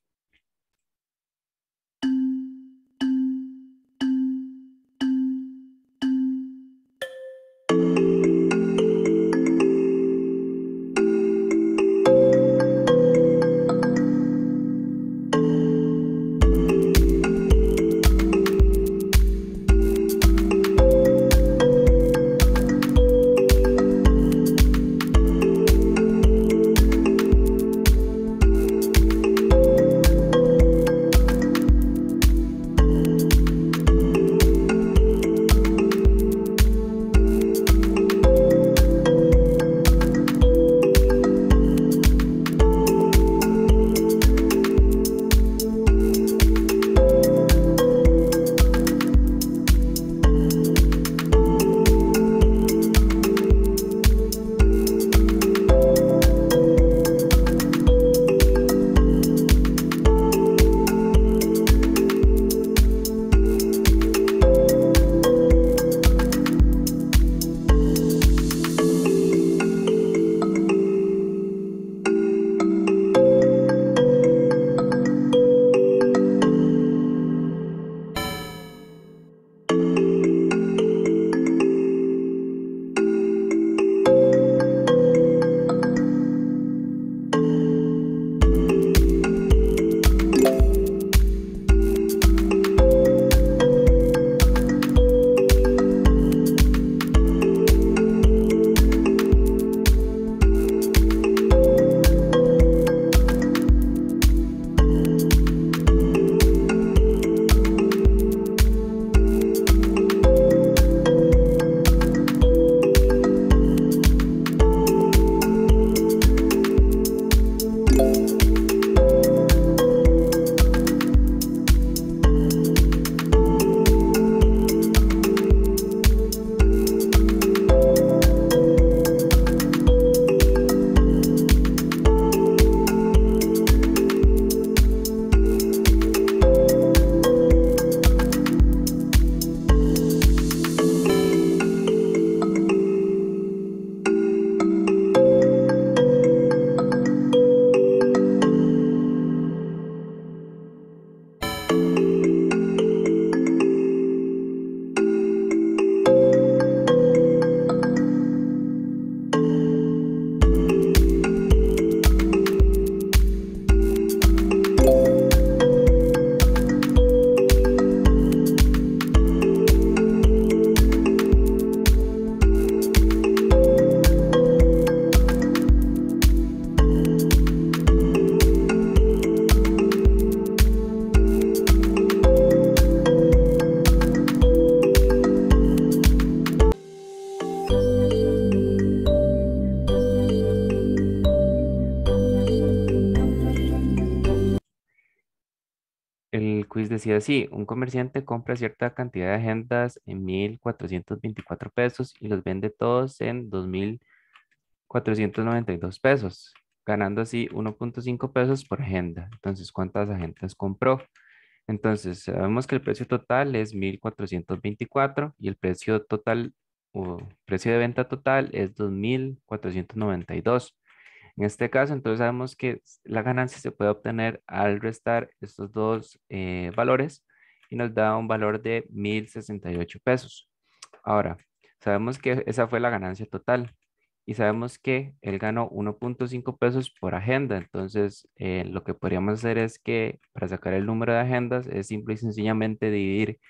quiz decía así: un comerciante compra cierta cantidad de agendas en 1,424 pesos y los vende todos en 2,492 pesos, ganando así 1,5 pesos por agenda. Entonces, ¿cuántas agendas compró? Entonces, sabemos que el precio total es 1,424 y el precio total o precio de venta total es 2,492. En este caso, entonces sabemos que la ganancia se puede obtener al restar estos dos valores y nos da un valor de 1,068 pesos. Ahora, sabemos que esa fue la ganancia total y sabemos que él ganó 1,5 pesos por agenda. Entonces, lo que podríamos hacer es que para sacar el número de agendas es simple y sencillamente dividir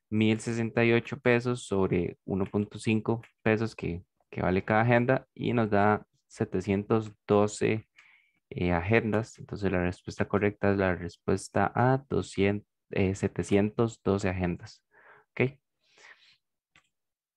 1,068 pesos sobre 1,5 pesos que vale cada agenda y nos da 712 agendas. Entonces, la respuesta correcta es la respuesta a 712 agendas. ¿Ok?